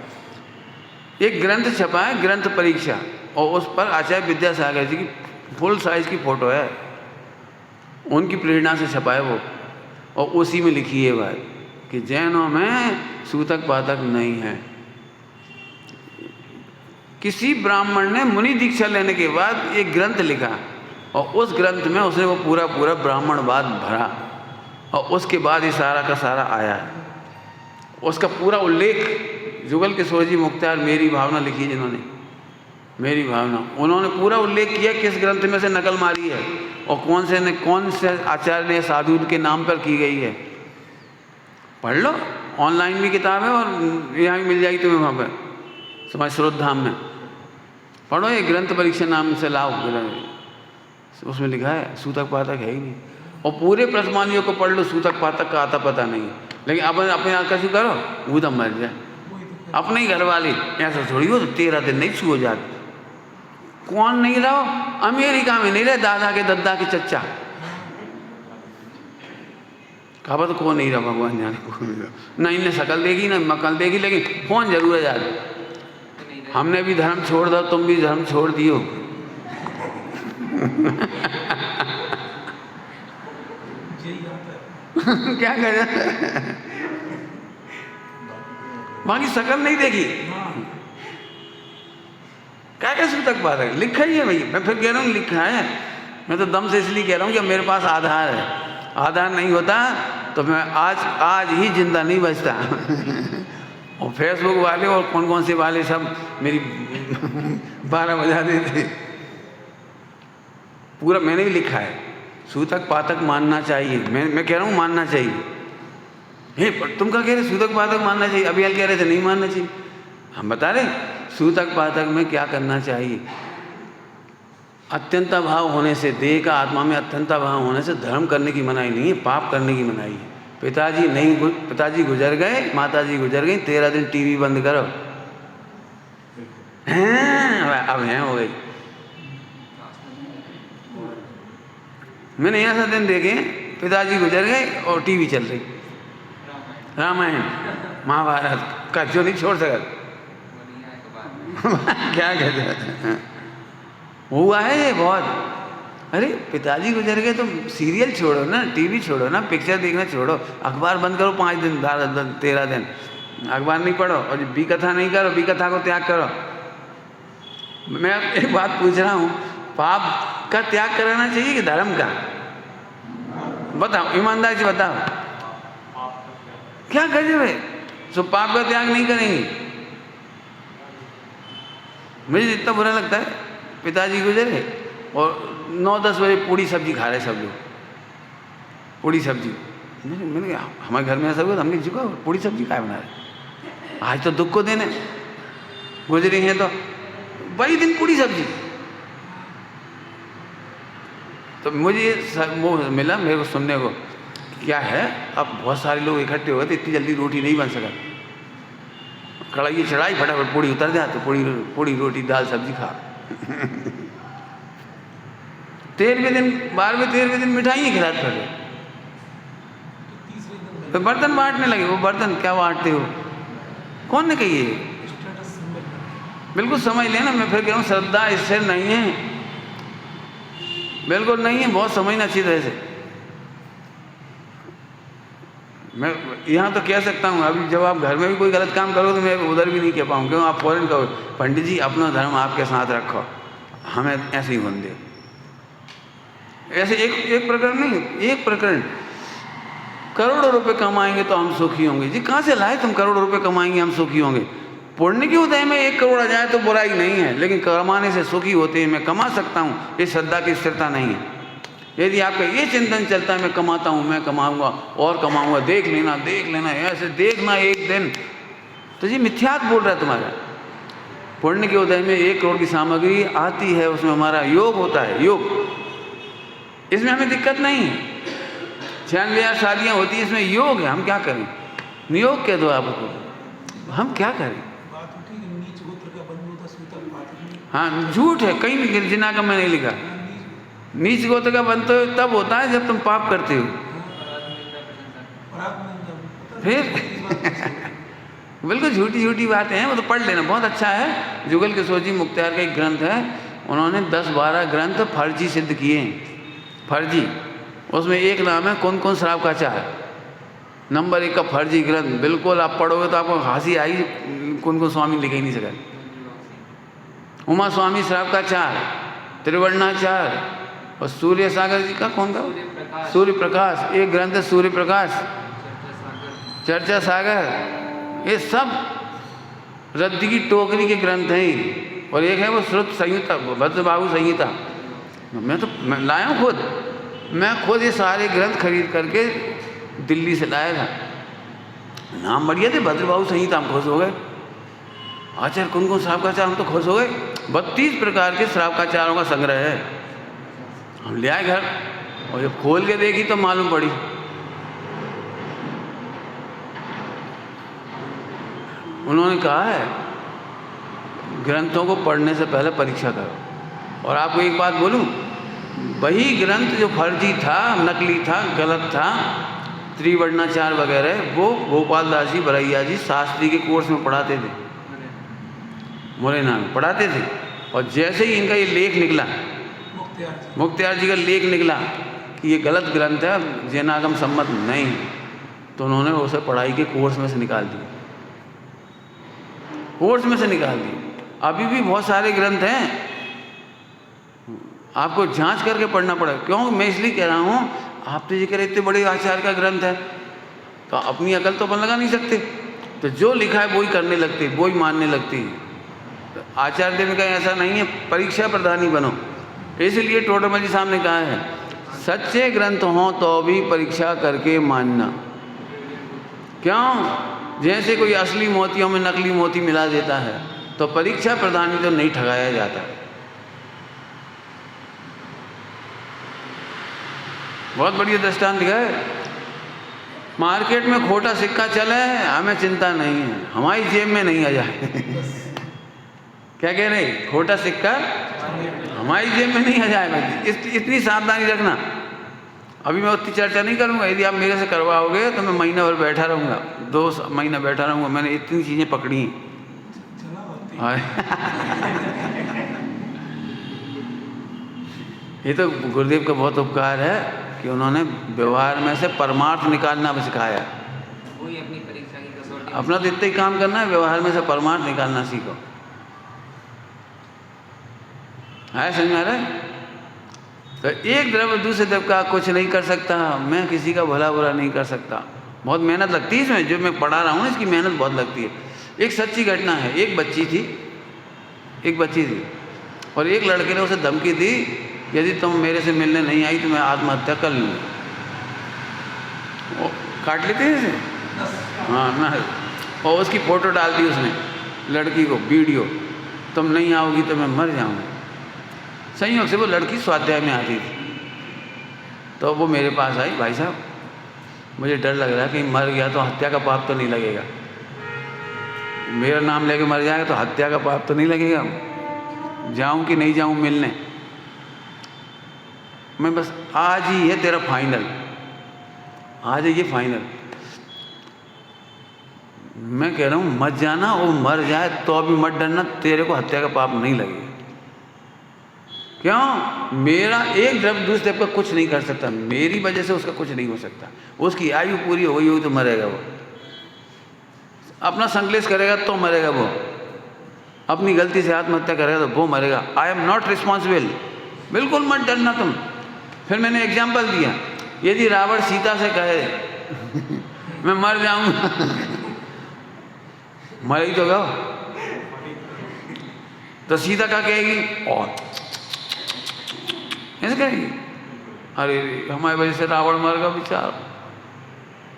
एक ग्रंथ छपा है, ग्रंथ परीक्षा, और उस पर आचार्य विद्यासागर जी की फुल साइज की फोटो है, उनकी प्रेरणा से छपा है वो, और उसी में लिखी है बात कि जैनों में सूतक पातक नहीं है। किसी ब्राह्मण ने मुनि दीक्षा लेने के बाद एक ग्रंथ लिखा, और उस ग्रंथ में उसने वो पूरा पूरा ब्राह्मणवाद भरा, और उसके बाद ये सारा का सारा आया है। उसका पूरा उल्लेख जुगल किशोर जी मुख्तार मेरी भावना लिखी जिन्होंने, मेरी भावना, उन्होंने पूरा उल्लेख किया किस ग्रंथ में से नकल मारी है और कौन से आचार्य ने साधु के नाम पर की गई है। पढ़ लो, ऑनलाइन भी किताब है और यहाँ भी मिल जाएगी तुम्हें, वहाँ पर समाज स्रोत धाम में पढ़ो, ये ग्रंथ परीक्षा नाम से लाओ, उसमें लिखा है सूतक पातक है ही नहीं। और पूरे प्रश्नवालियों को पढ़ लो, सूतक पातक का आता पता नहीं है। लेकिन अपने आप कैसे करो, वो तो मर जाए। अपने ही घर वाले ऐसा थोड़ी हो तो 13 दिन नहीं छू हो जाते। कौन नहीं रहो, अमेरिका में नहीं रहे, दादा के दद्दा के चच्चा, खबर तो कौन नहीं रहा, भगवान जाने कौन नहीं रहा। ना इनने शकल देखी ना मकल देखी, लेकिन फोन जरूर है यार। हमने भी धर्म छोड़ दो, तुम भी धर्म छोड़ दियो। क्या कर बाकी शकल नहीं देखी, क्या सूतक पातक लिखा ही है भाई। मैं फिर कह रहा हूँ लिखा है, मैं तो दम से इसलिए कह रहा हूँ कि मेरे पास आधार है। आधार नहीं होता तो मैं आज ही जिंदा नहीं बचता। और फेसबुक वाले और कौन से वाले सब मेरी 12 बजा देते। पूरा मैंने भी लिखा है, सूतक पातक मानना चाहिए। मैं कह रहा हूँ मानना चाहिए। हे तुम क्या कह रहे, सूतक पातक मानना चाहिए, अभी कह रहे थे नहीं मानना चाहिए। हम बता रहे सूतक पातक में क्या करना चाहिए। अत्यंता भाव होने से, देह का आत्मा में अत्यंता भाव होने से धर्म करने की मनाही नहीं है, पाप करने की मनाही है। पिताजी गुजर गए, माताजी गुजर गई, 13 दिन टीवी बंद करो, हैं अब हैं हो गई। मैंने ऐसा दिन देखे, पिताजी गुजर गए और टीवी चल रही, रामायण महाभारत का जो नहीं छोड़ सका। क्या कहते हैं, हुआ है ये बहुत। अरे पिताजी गुजर गए तो सीरियल छोड़ो ना, टीवी छोड़ो ना, पिक्चर देखना छोड़ो, अखबार बंद करो 5 दिन 13 दिन अखबार नहीं पढ़ो, और बी कथा नहीं करो, बी कथा को त्याग करो। मैं एक बात पूछ रहा हूँ, पाप का त्याग कराना चाहिए कि धर्म का? बताओ, ईमानदारी से बताओ, क्या गजब है। सो पाप का त्याग नहीं करेंगे। मुझे जितना बुरा लगता है, पिताजी गुजरे और 9-10 बजे पूड़ी सब्जी खा रहे सब लोग, पूड़ी सब्जी। मैंने कहा हमारे घर में ऐसा हुआ, हमने झुका पूड़ी सब्जी खाए बना रहे, आज तो दुख को देने गुजरे हैं, तो वही दिन पूड़ी सब्जी। तो मुझे वो मिला मेरे को सुनने को, क्या है अब बहुत सारे लोग इकट्ठे हो गए तो इतनी जल्दी रोटी नहीं बन सका, कढ़ाई चढ़ाई फटाफट पूड़ी उतर जाए, तो पूड़ी रोटी दाल सब्जी खा। 13वें दिन 12वें दिन मिठाई खिलाते थे, तो बर्तन बांटने लगे। वो बर्तन क्या बांटते हो, कौन ने कही है? बिल्कुल समझ लेना। मैं फिर कह रहा हूँ श्रद्धा स्थिर नहीं है, बिल्कुल नहीं है, बहुत समझना अच्छी तरह से। मैं यहाँ तो कह सकता हूँ, अभी जब आप घर में भी कोई गलत काम करो तो मैं उधर भी नहीं कह पाऊँ, क्यों? आप फौरन कहो पंडित जी अपना धर्म आपके साथ रखो, हमें ऐसे ही होने दे। ऐसे एक प्रकरण नहीं, एक प्रकरण, करोड़ों रुपए कमाएंगे तो हम सुखी होंगे। जी कहाँ से लाए तुम करोड़ों रुपए कमाएंगे हम सुखी होंगे? पुण्य के उदय में 1 करोड़ आ जाए तो बुराई नहीं है, लेकिन कमाने से सुखी होते हैं, मैं कमा सकता हूँ, ये श्रद्धा की स्थिरता नहीं है। यदि आपका ये चिंतन चलता है मैं कमाता हूँ, मैं कमाऊँगा और कमाऊँगा, देख लेना ऐसे देखना एक दिन, तो जी मिथ्यात बोल रहा है तुम्हारा। पुण्य के उदय में 1 करोड़ की सामग्री आती है, उसमें हमारा योग होता है, योग, इसमें हमें दिक्कत नहीं है। 96,000 शादियाँ होती हैं, इसमें योग है, हम क्या करें? नियोग कह दो आपको, हम क्या करें? हाँ, झूठ है, कहीं नहीं, जिना का मैं नहीं लिखा। नीच गोत्र का बंध तो तब होता है जब तुम पाप करते हो, फिर बिल्कुल झूठी झूठी बातें हैं, वो तो पढ़ लेना, बहुत अच्छा है। जुगल किशोर मुख्तियार का एक ग्रंथ है, उन्होंने 10-12 ग्रंथ फर्जी सिद्ध किए हैं, फर्जी। उसमें एक नाम है कौन कौन शराब का चाह, नंबर 1 का फर्जी ग्रंथ, बिल्कुल आप पढ़ोगे तो आपको हंसी आई, कौन कौन स्वामी लिख ही नहीं सका। उमा स्वामी शराब का चार, त्रिवर्णाचार, और सूर्य सागर जी का कौन था? सूर्य प्रकाश, एक ग्रंथ है सूर्य प्रकाश, चर्चा सागर, ये सब रद्दी की टोकरी के ग्रंथ हैं। और एक है वो श्रुत संहिता, भद्रबाहु संहिता, मैं लाया हूँ खुद, मैं खुद ये सारे ग्रंथ खरीद करके दिल्ली से लाया था। नाम बढ़िया थे, भद्रबाहु संहिता, हम खुश हो गए। आचार्य कौन कौन श्रावकाचार, हम तो खुश हो गए। 32 प्रकार के श्रावकाचारों का संग्रह है। हम ले आए घर, और जब खोल के देखी तो मालूम पड़ी उन्होंने कहा है ग्रंथों को पढ़ने से पहले परीक्षा करो। और आपको एक बात बोलूं, वही ग्रंथ जो फर्जी था, नकली था, गलत था, त्रिवर्णाचार वगैरह, वो गोपाल दास जी बरैया जी शास्त्री के कोर्स में पढ़ाते थे, मुरैना में पढ़ाते थे। और जैसे ही इनका ये लेख निकला, मुख्तियार जी का लेख निकला कि ये गलत ग्रंथ है, जैनागम सम्मत नहीं, तो उन्होंने उसे पढ़ाई के कोर्स में से निकाल दिया, कोर्स में से निकाल दिया। अभी भी बहुत सारे ग्रंथ हैं, आपको जांच करके पढ़ना पड़ेगा। क्यों? मैं इसलिए कह रहा हूँ, आप तो ये कह रहे इतने बड़े आचार्य का ग्रंथ है, तो अपनी अकल तो अपन लगा नहीं सकते, तो जो लिखा है वही करने लगते, वही मानने लगते हैं। तो आचार्य देव का ऐसा नहीं है, परीक्षा प्रधानी बनो। इसलिए टोडरमल जी साहब ने कहा है, सच्चे ग्रंथ हों तो भी परीक्षा करके मानना। क्यों? जैसे कोई असली मोतियों में नकली मोती मिला देता है, तो परीक्षा प्रधानी तो नहीं ठगाया जाता। बहुत बढ़िया दृष्टांत दिखा है। मार्केट में खोटा सिक्का चले, हमें चिंता नहीं है, हमारी जेब में नहीं आ जाए। क्या कह रहे? खोटा सिक्का हमारी जेब में नहीं आ जाए, इतनी सावधानी रखना। अभी मैं उतनी चर्चा नहीं करूंगा, यदि आप मेरे से करवाओगे तो मैं महीना भर बैठा रहूँगा, 2 महीना बैठा रहूँगा। मैंने इतनी चीज़ें पकड़ी हैं। ये तो गुरुदेव का बहुत उपकार है कि उन्होंने व्यवहार में से परमार्थ निकालना भी सिखाया। वही अपनी परीक्षा की कसौटी, अपना तो इतना ही काम करना है, व्यवहार में से परमार्थ निकालना सीखो। है समझ में आ रहा है? तो एक द्रव्य दूसरे द्रव्य का कुछ नहीं कर सकता, मैं किसी का भला बुरा नहीं कर सकता। बहुत मेहनत लगती है इसमें, जो मैं पढ़ा रहा हूँ इसकी मेहनत बहुत लगती है। एक सच्ची घटना है, एक बच्ची थी और एक लड़के ने उसे धमकी दी, यदि तुम मेरे से मिलने नहीं आई तो मैं आत्महत्या कर लूँगा। काट लेते हैं इसे, हाँ ना। और उसकी फ़ोटो डाल दी उसने लड़की को, वीडियो, तुम नहीं आओगी तो मैं मर जाऊँगा। संयोग से वो लड़की स्वाध्याय में आती थी, तो वो मेरे पास आई, भाई साहब मुझे डर लग रहा है कि मर गया तो हत्या का पाप तो नहीं लगेगा, मेरा नाम लेके मर जाएगा तो हत्या का पाप तो नहीं लगेगा, जाऊं कि नहीं जाऊं मिलने। मैं बस आज ही है तेरा फाइनल, आज है ये फाइनल। मैं कह रहा हूँ मत जाना, वो मर जाए तो अभी मत डरना, तेरे को हत्या का पाप नहीं लगेगा। क्यों? मेरा एक द्रव्य दूसरे द्रव्य का कुछ नहीं कर सकता, मेरी वजह से उसका कुछ नहीं हो सकता। उसकी आयु पूरी हो गई होगी तो मरेगा वो, अपना संकलेश करेगा तो मरेगा वो, अपनी गलती से आत्महत्या करेगा तो वो मरेगा। I am not responsible. बिल्कुल मत डरना तुम। फिर मैंने एग्जाम्पल दिया, यदि रावण सीता से कहे मैं मर जाऊंगा, मर ही तो गया, तो सीता क्या कहेगी? और ऐसे कहेगी, अरे हमारी वजह से रावण मर गया बेचारा।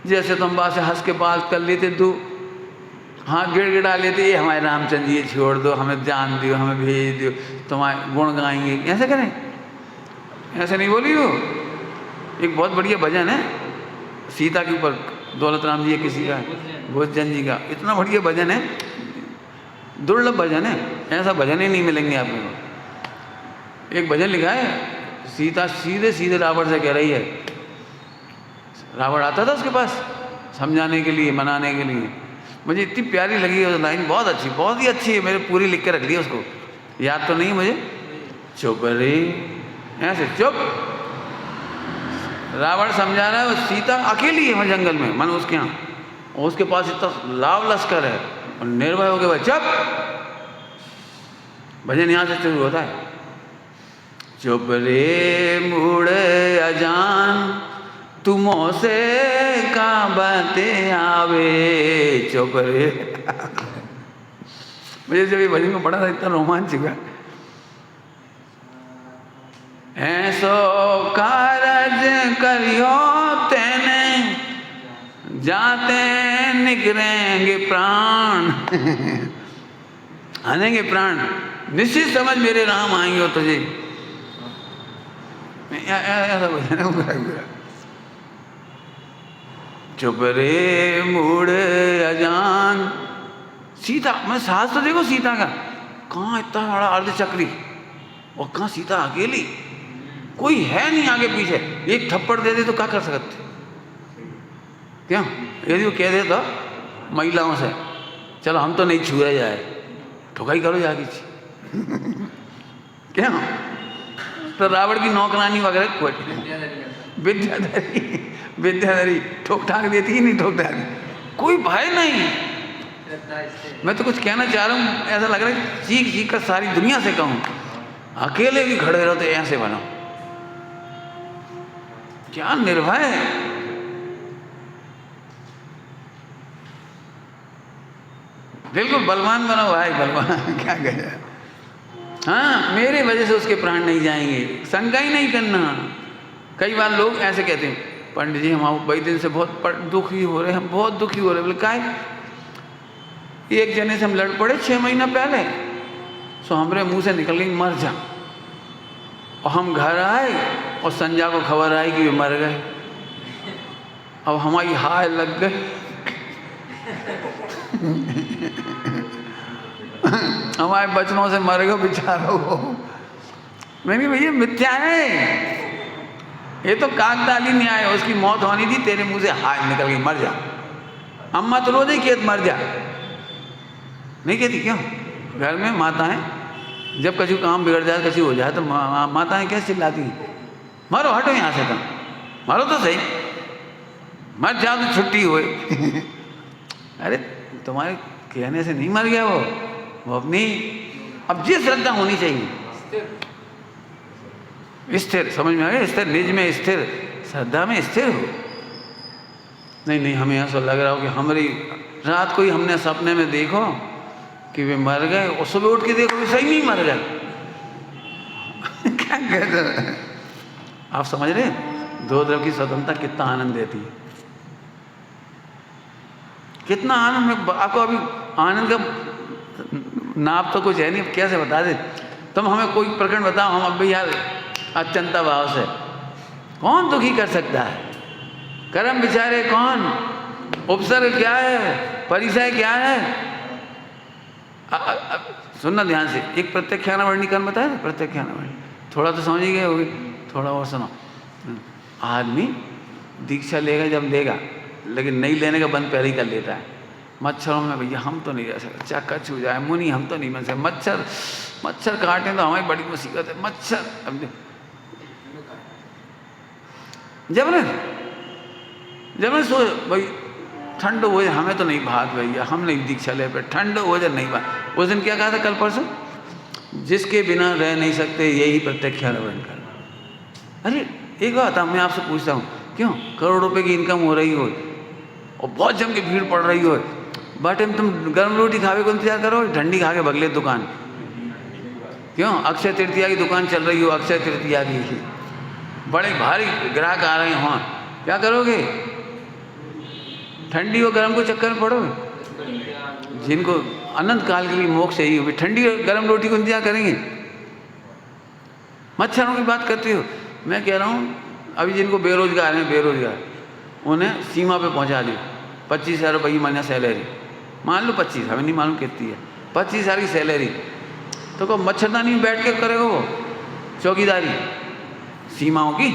जैसे तुम बात से हंस के बात कर लेते, तू हाथ गिड़गिड़ा लेते, ये हमारे रामचंद्र जी छोड़ दो, हमें जान दो, हमें भेज दो, तुम्हारे गुण गाएंगे, ऐसे करें? ऐसे नहीं बोली वो। एक बहुत बढ़िया भजन है, सीता के ऊपर दौलत राम जी है किसी का, भोजन जी का, इतना बढ़िया भजन है, दुर्लभ भजन है, ऐसा भजन ही नहीं मिलेंगे आपको। एक भजन लिखा है, सीता सीधे सीधे रावण से कह रही है, रावण आता था उसके पास समझाने के लिए, मनाने के लिए। मुझे इतनी प्यारी लगी वो लाइन, बहुत अच्छी, बहुत ही अच्छी है, मैंने पूरी लिख के रख दी उसको, याद तो नहीं मुझे। चुप रे, ऐसे चुप, रावण समझा रहा है, वो सीता अकेली है वहाँ जंगल में, मन उसके यहाँ, और उसके पास इतना लाव लश्कर है, और निर्भय हो गए भाई चुप। भजन यहाँ से शुरू होता है, चुप रे मूढ़ अजान, तुमो से का बातें आवे, चुप रे। मुझे जब ये भजन को पढ़ा था इतना रोमांच हुआ। ऐसो कारज करियो तेने, जाते निकलेंगे प्राण। आनेंगे प्राण, निश्चित समझ मेरे राम आएंगे और तुझे। ऐसा भजन है पूरा। चुप रे मूढ़ अजान, सीता, मैं साहस तो देखो सीता का, कहाँ इतना बड़ा अर्धचक्री, और कहाँ सीता अकेली, कोई है नहीं आगे पीछे, एक थप्पड़ दे दे तो क्या कर सकते, क्या यदि वो कह दे तो महिलाओं से चलो हम तो नहीं छुए जाए, ठुकाई करो जाके क्या, तो रावण की नौकरानी वगैरह कोई विद्याधरी ठोक ठाक देती ही नहीं, ठोक ठाक, कोई भय नहीं। मैं तो कुछ कहना चाह रहा हूँ, ऐसा लग रहा है चीख चीख कर सारी दुनिया से कहूँ, अकेले भी खड़े रहो तो ऐसे बनो, क्या निर्भय है। बिल्कुल बलवान बनो भाई, बलवान क्या कहे। हाँ, मेरे वजह से उसके प्राण नहीं जाएंगे, शंका ही नहीं करना। कई बार लोग ऐसे कहते हैं, पंडित जी हम कई दिन से बहुत दुखी हो रहे हैं, हम बहुत दुखी हो रहे हैं। बोले काय, एक जने से हम लड़ पड़े 6 महीना पहले, सो हमारे मुंह से निकल गई मर जा, और हम घर आए और संजा को खबर आई कि वे मर गए। अब हमारी हाय लग गई। हमारे बचनों से मर गए बेचारा वो। मैंने भैया मिथ्या है, ये तो काकताली न्याय है, उसकी मौत होनी थी, तेरे मुंह से हाय निकल गई मर जा। अम्मा तो रोज ही कहती मर जा, नहीं कहती क्यों? घर में माताएं जब कछु काम बिगड़ जाए, कछु हो जाए, तो माताएं कैसे चिल्लाती हैं, मारो हटो यहाँ से, तुम मारो तो सही, मर जाओ तो छुट्टी हुई। अरे तुम्हारे कहने से नहीं मर गया वो अपनी, अब ये श्रद्धा होनी चाहिए, स्थिर, समझ में आ गया, स्थिर, निज में स्थिर, श्रद्धा में स्थिर हो। नहीं नहीं, हमें ऐसा लग रहा हो कि हमारी रात को ही हमने सपने में देखो कि वे मर गए, और सुबह उठ के देखो वे सही नहीं मर गए। क्या कहते हैं आप, समझ रहे? दो तरफ की स्वतंत्रता कितना आनंद देती है, कितना आनंद। में आपको अभी आनंद का नाप तो कुछ है नहीं, कैसे बता दे। तुम हमें कोई प्रकरण बताओ, हम अब भी यार अत्यंता भाव से, कौन दुखी कर सकता है? कर्म विचारे कौन, उपसर्ग क्या है, परिचय क्या है? सुनना ध्यान से, एक प्रत्याख्यानावर्णी कर्म बताया ना, प्रत्याख्यानावर्णी, थोड़ा तो समझ ही गए होगे, थोड़ा और सुनो। आदमी दीक्षा लेगा जब लेगा, लेकिन नहीं लेने का बंद पहले ही कर लेता है। मच्छरों में भैया हम तो नहीं रह सकते, चाहे कच्छ हो जाए, मुनि हम तो नहीं बन सकते, मच्छर काटें तो हमारी बड़ी मुसीबत है, मच्छर। अब जब मैं सो भाई ठंड हो जाए, हमें तो नहीं भाग भैया, हम नहीं दीक्षा ले पे, ठंड हो जाए नहीं भाग। उस दिन क्या कहा था कल परसों, जिसके बिना रह नहीं सकते यही प्रत्याख्यान करना। अरे एक बात मैं आपसे पूछता हूँ, क्यों करोड़ रुपए की इनकम हो रही हो और बहुत जम के भीड़ पड़ रही हो, बट तुम गर्म रोटी खावे को इंतजार करो, ठंडी खा के भगले दुकान। क्यों? अक्षय तृतीया की दुकान चल रही हो, अक्षय तृतीया की बड़े भारी ग्राहक आ रहे हों, क्या करोगे? ठंडी और गर्म को चक्कर में पड़ोगे? जिनको अनंत काल के लिए मोक्ष चाहिए हो, ठंडी और गर्म रोटी को इंतजार करेंगे? मच्छरों की बात करते हो, मैं कह रहा हूँ अभी जिनको बेरोजगार हैं, बेरोजगार उन्हें सीमा पे पहुंचा दिया। 25,000 रुपये की महीना सैलरी, मान लो 25, हमें नहीं मालूम कितनी है, 25,000 की सैलरी। तो को मच्छरदानी में बैठ के करेगा वो चौकीदारी सीमाओं की?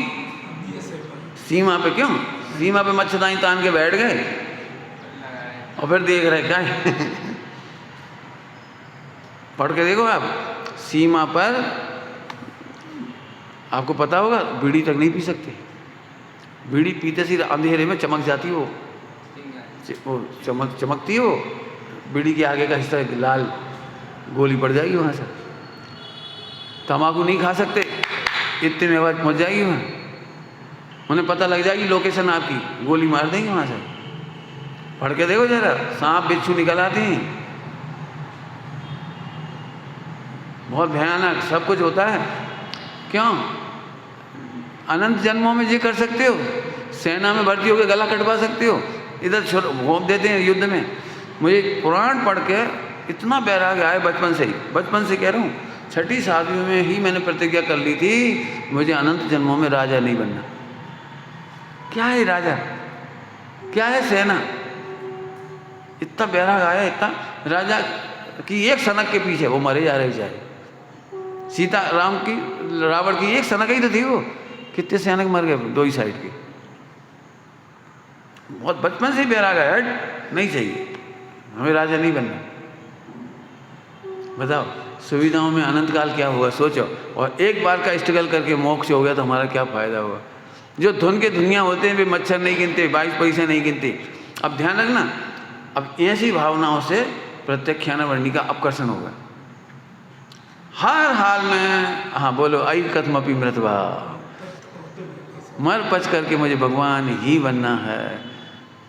सीमा पे क्यों? सीमा पे मच्छरदानी तान के बैठ गए और फिर देख रहे क्या है। पढ़ के देखो आप, सीमा पर आपको पता होगा बीड़ी तक नहीं पी सकते। बीड़ी पीते से अंधेरे में चमक जाती वो चमकती है वो बीड़ी के आगे का हिस्सा लाल गोली पड़ जाएगी वहाँ से। तंबाकू नहीं खा सकते, इतने में आवाज पहुँच जाएगी वहाँ, उन्हें पता लग जाएगी लोकेशन आपकी, गोली मार देंगे वहाँ से। पढ़ के देखो जरा, सांप बिच्छू निकल आते हैं, बहुत भयानक सब कुछ होता है। क्यों? अनंत जन्मों में ये कर सकते हो, सेना में भर्ती होकर गला कटवा सकते हो, इधर घोंप देते हैं युद्ध में। मुझे पुराण पढ़ के इतना बैराग आया बचपन से ही, बचपन से कह रहा हूँ, 6ठी 7वीं में ही मैंने प्रतिज्ञा कर ली थी मुझे अनंत जन्मों में राजा नहीं बनना। क्या है राजा, क्या है सेना? इतना बैराग आया, इतना राजा की एक सनक के पीछे वो मरे जा रहे बेचारे। सीता राम की, रावण की एक सनक ही तो थी, वो कितने सैनिक मर गए दो ही साइड के। बहुत बचपन से ही बैराग आया, नहीं चाहिए हमें राजा नहीं बनना। बताओ सुविधाओं में अनंत काल क्या होगा सोचो, और एक बार का स्ट्रगल करके मोक्ष हो गया तो हमारा क्या फायदा होगा? जो धुन के दुनिया होते हैं वे मच्छर नहीं गिनते, 22 पैसे नहीं गिनते। अब ध्यान रखना, अब ऐसी भावनाओं से प्रत्यक्षानुवर्णी का अपकर्षण होगा हर हाल में। हाँ बोलो, आई कथमपि मृतवा, मर पच करके मुझे भगवान ही बनना है।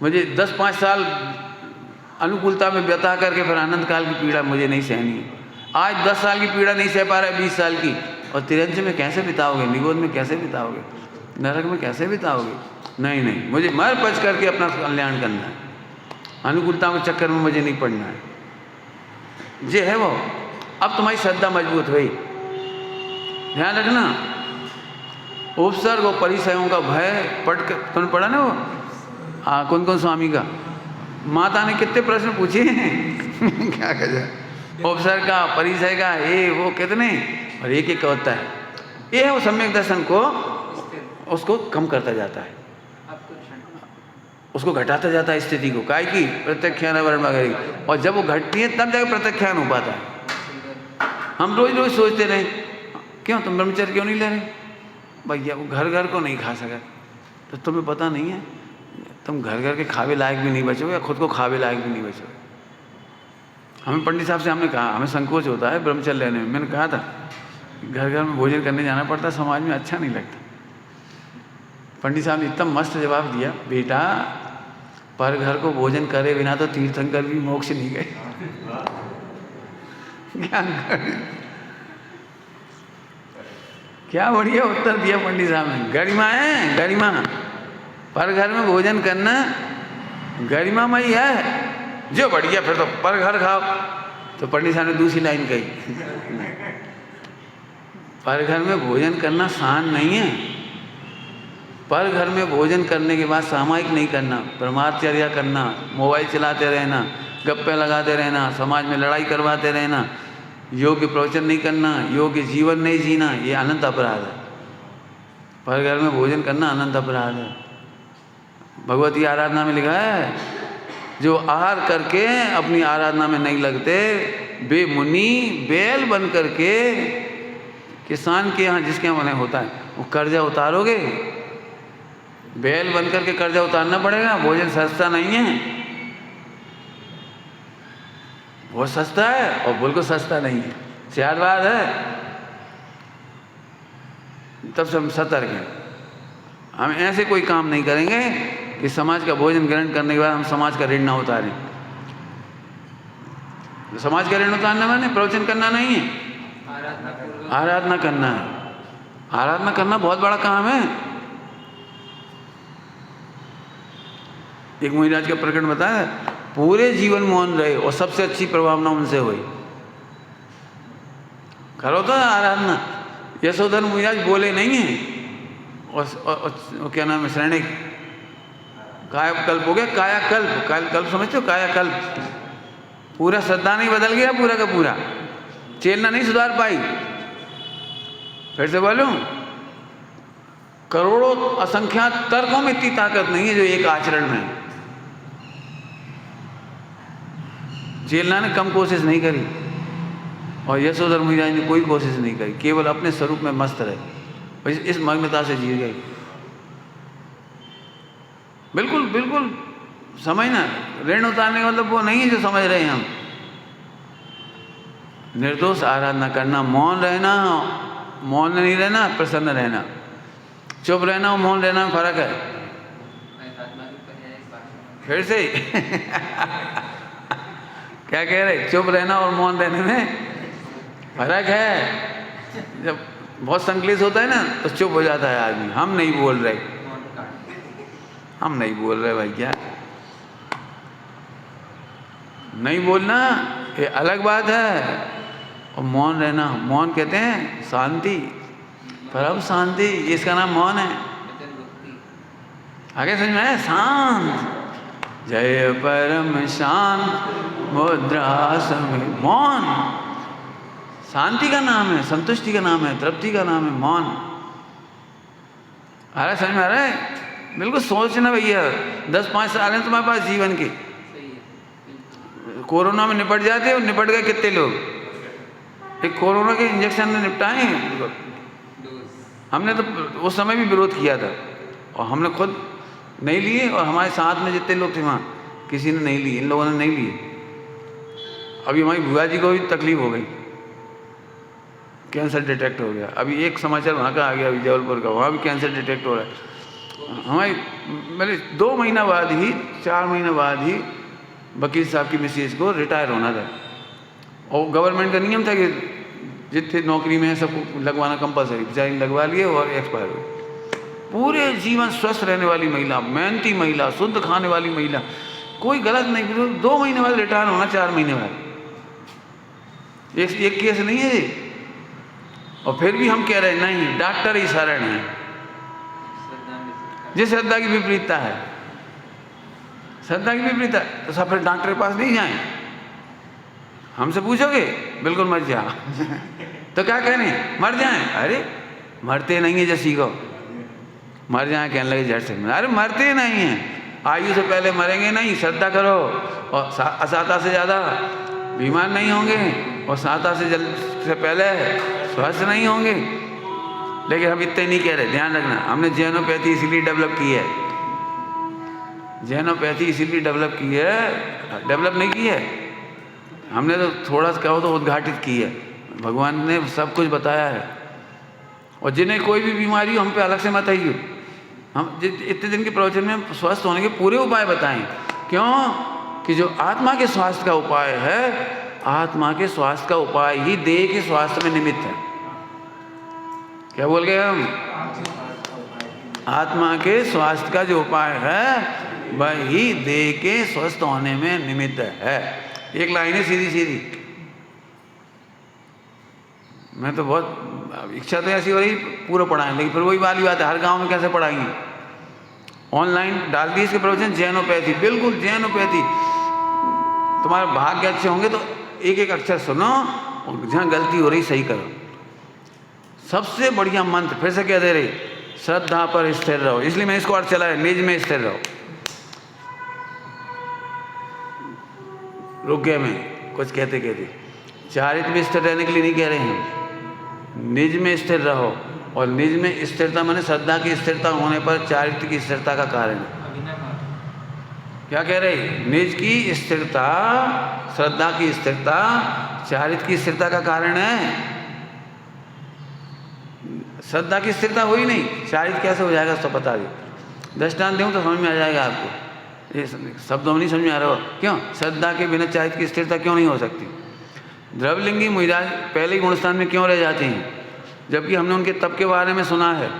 मुझे 10-5 साल अनुकूलता में बिता करके फिर आनंद काल की पीड़ा मुझे नहीं सहनी है। आज 10 साल की पीड़ा नहीं सह पा रहा है, 20 साल की, और तिरंज में कैसे बिताओगे? निगोद में कैसे बिताओगे? नरक में कैसे बिताओगे? नहीं नहीं, मुझे मर पच करके अपना कल्याण करना है, अनुकूलता के चक्कर में मुझे नहीं पड़ना है। ये है वो। अब तुम्हारी श्रद्धा मजबूत हुई, ध्यान रखना। उपसर्ग और परिचयों का भय पढ़ कर तुमने पढ़ा ना वो कौन कौन स्वामी का? माता ने कितने प्रश्न पूछे हैं क्या कह जाए, उपसर्ग का, परिचय का, ये वो कितने, और एक एक होता है। ये है वो सम्यक दर्शन को उसको कम करता जाता है, उसको घटाता जाता है स्थिति को, काय की प्रत्यक्षान वगैरह। और जब वो घटती है तब जाकर प्रत्यक्षान हो पाता है। हम रोज रोज सोचते रहे क्यों तुम ब्रह्मचर्य क्यों नहीं ले रहे? भैया वो घर घर को नहीं खा सका, तो तुम्हें पता नहीं है तुम घर घर के खावे लायक भी नहीं बचोगे, या खुद को खावे लायक भी नहीं बचोगे। हमें पंडित साहब से हमने कहा, हमें संकोच होता है ब्रह्मचर्य लेने में। मैंने कहा था घर घर में भोजन करने जाना पड़ता, समाज में अच्छा नहीं लगता। पंडित साहब ने इतना मस्त जवाब दिया, बेटा पर घर को भोजन करे बिना तो तीर्थंकर भी मोक्ष नहीं गए। क्या बढ़िया उत्तर दिया पंडित साहब ने। गरिमा है, गरिमा। पर घर में भोजन करना गरिमामयी है, जो बढ़िया। फिर तो पर घर खाओ। तो पंडित साहब ने दूसरी लाइन कही, पर घर में भोजन करना शान नहीं है। पर घर में भोजन करने के बाद सामायिक नहीं करना, ब्रह्मचर्या करना, मोबाइल चलाते रहना, गप्पे लगाते रहना, समाज में लड़ाई करवाते रहना, योग्य प्रवचन नहीं करना, योग्य जीवन नहीं जीना, ये अनंत अपराध है। पर घर में भोजन करना अनंत अपराध है। भगवती आराधना में लिखा है, जो आहार करके अपनी आराधना में नहीं लगते, वे मुनि बैल बन करके किसान के यहाँ, जिसके यहाँ मने होता है, वो कर्जा उतारोगे। बैल बन करके कर्जा उतारना पड़ेगा। भोजन सस्ता नहीं है, बहुत सस्ता है और बिल्कुल सस्ता नहीं है, शायद बात है। तब से हम सतर्क हैं। हम ऐसे कोई काम नहीं करेंगे कि समाज का भोजन ग्रहण करने के बाद हम समाज का ऋण ना उतारें। समाज का ऋण उतारना माने प्रवचन करना नहीं है, आराधना करना है। आराधना करना बहुत बड़ा काम है। एक मुनिराज का प्रकरण बताया, पूरे जीवन मौन रहे और सबसे अच्छी प्रभावना उनसे हुई। करो तो आराधना। यशोधन मुनिराज बोले नहीं है, और क्या नाम है, शरणिक कायाकल्प हो गया, कायाकल्प। कायाकल्प समझते हो? कायाकल्प। पूरा श्रद्धा नहीं बदल गया पूरा का पूरा, चेतना नहीं सुधार पाई। फिर से बोलूं, करोड़ों असंख्यात तर्कों में इतनी ताकत नहीं है जो एक आचरण में। चेतना ने कम कोशिश नहीं करी और यशोधर मीरा ने कोई कोशिश नहीं करी, केवल अपने स्वरूप में मस्त रहे, इस मग्नता से जी गई। बिल्कुल बिल्कुल समझना, ऋण उतारने का मतलब वो नहीं है जो समझ रहे हैं हम। निर्दोष आराधना करना, मौन रहना, मौन नहीं रहना, प्रसन्न रहना। चुप रहना और मौन रहना में फर्क है। फिर से क्या कह रहे? चुप रहना और मौन रहने में फर्क है। जब बहुत संकलित होता है ना तो चुप हो जाता है आदमी, हम नहीं बोल रहे, हम नहीं बोल रहे भैया। नहीं बोलना ये अलग बात है, और मौन रहना, मौन कहते हैं शांति, परम शांति, इसका नाम मौन है। आगे समझ में आया? शांत, जय परम शांत मुद्रासम, मौन शांति का नाम है, संतुष्टि का नाम है, तृप्ति का नाम है मौन। आ रहा समझ में आ रहा है? बिल्कुल सोचना भैया, 10-5 साल हैं तुम्हारे पास जीवन के, कोरोना में निपट जाते और निपट गए कितने लोग? एक कोरोना के इंजेक्शन में निपटाए। हमने तो उस समय भी विरोध किया था और हमने खुद नहीं लिए, और हमारे साथ में जितने लोग थे वहाँ किसी ने नहीं लिए, इन लोगों ने नहीं लिए। अभी हमारी बुआ जी को भी तकलीफ हो गई, कैंसर डिटेक्ट हो गया। अभी एक समाचार वहाँ का आ गया, अभी जबलपुर का, वहाँ भी कैंसर डिटेक्ट हो रहा है। हमारी मेरे 2 महीना बाद ही, 4 महीने बाद ही वकील साहब की मिसेज को रिटायर होना था, और गवर्नमेंट का नियम था कि जितने नौकरी में है सबको लगवाना कंपलसरी, बेचारी लगवा लिए और एक्सपायर हुए। पूरे जीवन स्वस्थ रहने वाली महिला, मेहनती महिला, शुद्ध खाने वाली महिला, कोई गलत नहीं, 2 महीने बाद रिटायर होना, 4 महीने बाद। एक केस नहीं है ये। और फिर भी हम कह रहे हैं नहीं, डॉक्टर ही शरण है। जिस श्रद्धा की विपरीतता है, श्रद्धा की विपरीतता, तो सब फिर डॉक्टर के पास नहीं जाएं। हमसे पूछोगे बिल्कुल मर जा तो क्या करें? मर जाएं? अरे मरते नहीं है, जैसी को मर जाए कहने लगे झट से। अरे मरते नहीं हैं, आयु से पहले मरेंगे नहीं, श्रद्धा करो और असाता से ज़्यादा बीमार नहीं होंगे, और साता से पहले स्वस्थ नहीं होंगे। लेकिन हम इतने नहीं कह रहे, ध्यान रखना, हमने जैनोपैथी इसीलिए डेवलप की है, जैनोपैथी इसीलिए डेवलप की है, डेवलप नहीं की है हमने, तो थोड़ा सा कहो तो उद्घाटित की है। भगवान ने सब कुछ बताया है, और जिन्हें कोई भी बीमारी हो हम पे अलग से मत आइए। हम इतने दिन के प्रवचन में स्वस्थ होने के पूरे उपाय बताएं। क्यों? कि जो आत्मा के स्वास्थ्य का उपाय है, आत्मा के स्वास्थ्य का उपाय ही देह के स्वास्थ्य में निमित्त है। क्या बोल गए हम? आत्मा के स्वास्थ्य का जो उपाय है वही देह के स्वस्थ होने में निमित्त है। एक लाइन है सीधी सीधी। मैं तो बहुत इच्छा तो ऐसी हो रही पूरा पढ़ाएं, लेकिन फिर वही वाली बात है, हर गांव में कैसे पढ़ाएंगे? ऑनलाइन डाल दी इसके प्रवचन, जैनोपैथी, बिल्कुल जैनोपैथी। तुम्हारे भाग्य अच्छे होंगे तो एक एक अक्षर सुनो और जहाँ गलती हो रही सही करो। सबसे बढ़िया मंत्र फिर से कह दे रहे, श्रद्धा पर स्थिर रहो। इसलिए मैं इसको अर्थ चलाया, निज में स्थिर रहो। रुक गए मैं कुछ कहते कहते, चारित्र में स्थिर रहने के लिए नहीं कह रहे हैं, निज में स्थिर रहो। और निज में स्थिरता माने श्रद्धा की स्थिरता होने पर चारित्र की स्थिरता का कारण है। क्या कह रहे? निज की स्थिरता, श्रद्धा की स्थिरता चारित्र की स्थिरता का कारण है। श्रद्धा की स्थिरता हो ही नहीं, चारित्र कैसे हो जाएगा? सब बता दे, दृष्टांत दूँ तो समझ में आ जाएगा आपको। ये शब्दों में नहीं समझ में आ रहा हो। क्यों? श्रद्धा के बिना चारित्र की स्थिरता क्यों नहीं हो सकती? द्रवलिंगी महिला पहले ही गुणस्थान में क्यों रह जाती हैं, जबकि हमने उनके तप के बारे में सुना है।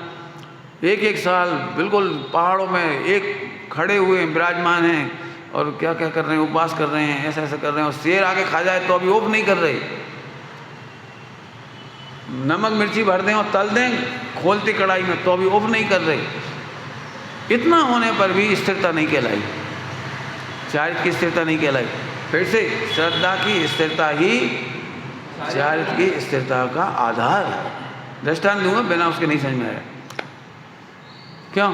एक एक साल बिल्कुल पहाड़ों में एक खड़े हुए विराजमान हैं और क्या क्या कर रहे हैं, उपवास कर रहे हैं, ऐसा ऐसा कर रहे हैं, और शेर आके खा जाए तो अभी ओप नहीं कर रहे। नमक मिर्ची भर दें और तल दें खोलती कढ़ाई में तो अभी ओप नहीं कर रहे। इतना होने पर भी स्थिरता नहीं कहलाई, चारित्र की स्थिरता नहीं कहलाई। फिर से श्रद्धा की स्थिरता ही चारित्र की स्थिरता का आधार है। दृष्टांत दूंगा, बिना उसके नहीं समझ में आया। क्यों?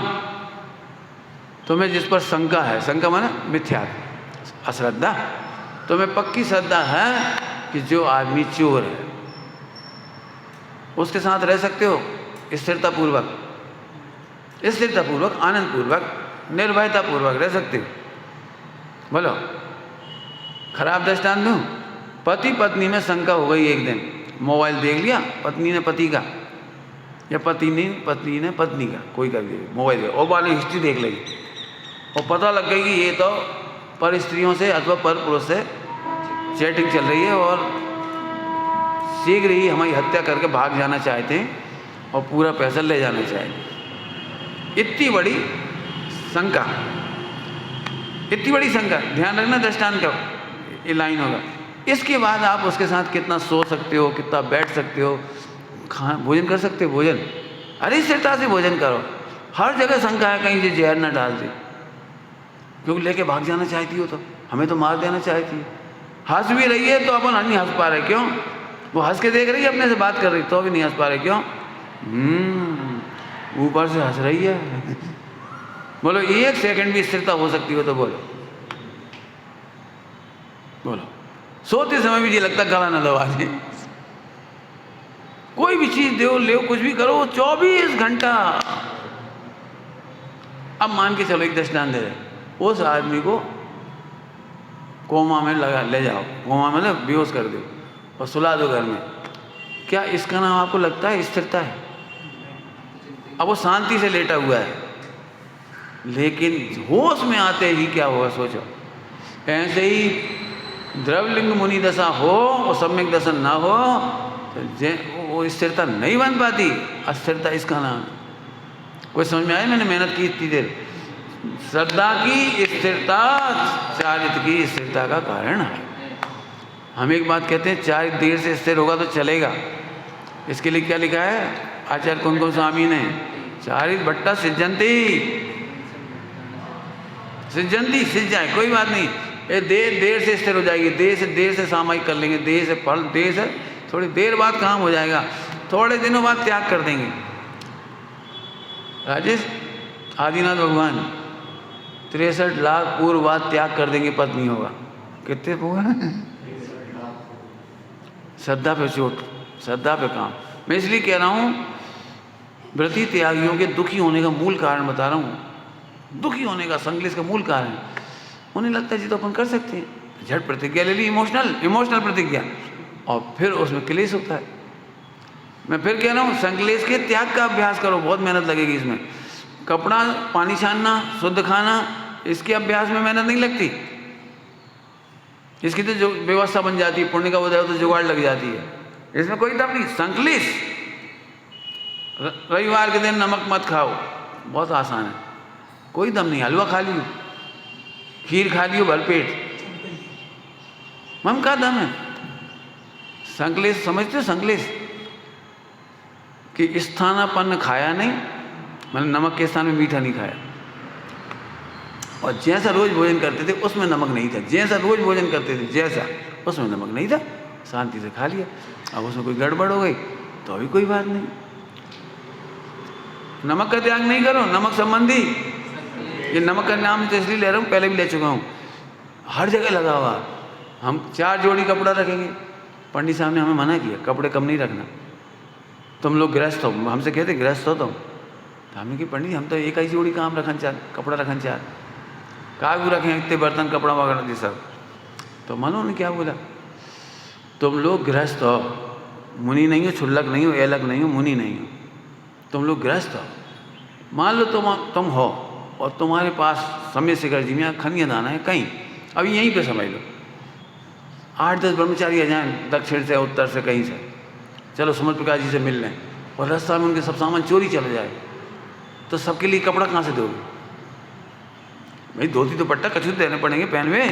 तुम्हें जिस पर शंका है, शंका माना मिथ्या, अश्रद्धा, तुम्हें पक्की श्रद्धा है कि जो आदमी चोर है उसके साथ रह सकते हो स्थिरतापूर्वक, स्थिरतापूर्वक, आनंदपूर्वक, निर्भयतापूर्वक रह सकते हो। बोलो, खराब दृष्टांत दूं? पति पत्नी में शंका हो गई, एक दिन मोबाइल देख लिया पत्नी ने पति का, या पति ने पत्नी ने पत्नी का, कोई कर दिया मोबाइल देख, और बाद में हिस्ट्री देख लेगी और पता लग गई कि ये तो पर स्त्रियों से अथवा पर पुरुष से चैटिंग चल रही है और शीघ्र ही हमारी हत्या करके भाग जाना चाहते हैं और पूरा पैसा ले जाना चाहते। इतनी बड़ी शंका, इतनी बड़ी शंका, ध्यान रखना दृष्टांत का ये लाइन होगा। इसके बाद आप उसके साथ कितना सो सकते हो, कितना बैठ सकते हो, भोजन कर सकते हो, भोजन, अरे स्थिरता से भोजन करो। हर जगह शंका है कहीं से जहर न डाल दे, क्योंकि लेके भाग जाना चाहती हो तो हमें तो मार देना चाहती है। हंस भी रही है तो अपन नहीं हंस पा रहे, क्यों? वो हंस के देख रही है, अपने से बात कर रही तो भी नहीं हंस पा रहे, क्यों? ऊपर से हंस रही है। बोलो, एक सेकंड भी स्थिरता हो सकती हो तो बोलो, बोलो। सोते समय भी ये लगता गला ना दबा दे, कोई भी चीज दो, ले, कुछ भी करो, 24 घंटा। अब मान के चलो एक दृष्टांत दे रहे, उस आदमी को कोमा में लगा ले जाओ, कोमा में मतलब बेहोश कर दो और सुला दो घर में, क्या इसका नाम आपको लगता है स्थिरता है? अब वो शांति से लेटा हुआ है, लेकिन होश में आते ही क्या होगा सोचो। ऐसे ही द्रवलिंग मुनि दशा हो और सम्यक दशा ना हो तो वो स्थिरता नहीं बन पाती, अस्थिरता इसका नाम। कोई समझ में आया? मैंने मेहनत की इतनी देर। श्रद्धा की स्थिरता चारित्र की स्थिरता का कारण है। हम एक बात कहते हैं, चारित्र देर से स्थिर होगा तो चलेगा। इसके लिए क्या लिखा है आचार्य कुमकुम स्वामी ने? चारित्र भट्टा सिद्धंती, सिद्धंती, सिद्ध जाए कोई बात नहीं, ये देर से स्थिर हो जाएगी, देर से सामायिक कर लेंगे, देर से फल, देर से थोड़ी देर बाद काम हो जाएगा, थोड़े दिनों बाद त्याग कर देंगे। राजेश आदिनाथ भगवान 63 लाख पूर्व बाद त्याग कर देंगे पत्नी होगा। कितने हुआ? श्रद्धा पे चोट, श्रद्धा पे काम। मैं इसलिए कह रहा हूँ, व्रती त्यागियों के दुखी होने का मूल कारण बता रहा हूँ। दुखी होने का, संकलेश का मूल कारण, उन्हें लगता है जी तो अपन कर सकते हैं, झट प्रतिज्ञा ले ली, इमोशनल प्रतिज्ञा, और फिर उसमें क्लेश होता है। मैं फिर कह रहा हूँ, संकलेश के त्याग का अभ्यास करो, बहुत मेहनत लगेगी इसमें। कपड़ा, पानी छानना, शुद्ध खाना, इसके अभ्यास में मेहनत नहीं लगती, इसकी तो जो व्यवस्था बन जाती है, पुण्य का उदय हो तो जुगाड़ लग जाती है, इसमें कोई दम नहीं। संकलेश, रविवार के दिन नमक मत खाओ, बहुत आसान है, कोई दम नहीं। हलवा खा लियो, खीर खा लियो भरपेट, मम का दम है। संकलेश समझते हो? संकलेश कि स्थानापन्न खाया नहीं, मतलब नमक के स्थान में मीठा नहीं खाया, और जैसा रोज भोजन करते थे उसमें नमक नहीं था, जैसा रोज भोजन करते थे जैसा उसमें नमक नहीं था, शांति से खा लिया। अब उसमें कोई गड़बड़ हो गई तो अभी कोई बात नहीं। नमक का त्याग नहीं करो, नमक संबंधी, ये नमक का नाम तो इसलिए ले रहा हूँ, पहले भी ले चुका हूँ, हर जगह लगा हुआ। हम 4 जोड़ी कपड़ा रखेंगे, पंडित साहब ने हमें मना किया कपड़े कम नहीं रखना, तुम लोग गृहस्थ हो, हमसे कहते गृहस्थ हो तुम, तो हमने कि पंडित हम तो एक ही जोड़ी काम रखन चार, कपड़ा रखन चार, का भी रखें इतने बर्तन कपड़ा वगैरह ये सब। तो मनो ने क्या बोला, तुम लोग गृहस्थ हो, मुनि नहीं हो, छुल्लक नहीं हो, एलक नहीं हो, मुनि नहीं हो, तुम लोग गृहस्थ हो। मान लो तुम हो और तुम्हारे पास समय शिखर जी में खनिया दाना है कहीं, अभी यहीं पे समझ लो 8-10 ब्रह्मचारी आ जाएँ दक्षिण से, उत्तर से, कहीं से, चलो सुमत प्रकाश जी से मिल लें, और रास्ता में उनके सब सामान चोरी चला जाए, तो सबके लिए कपड़ा कहाँ से दोगे भाई? धोती दुपट्टा कछुत देने पड़ेंगे पहनवे,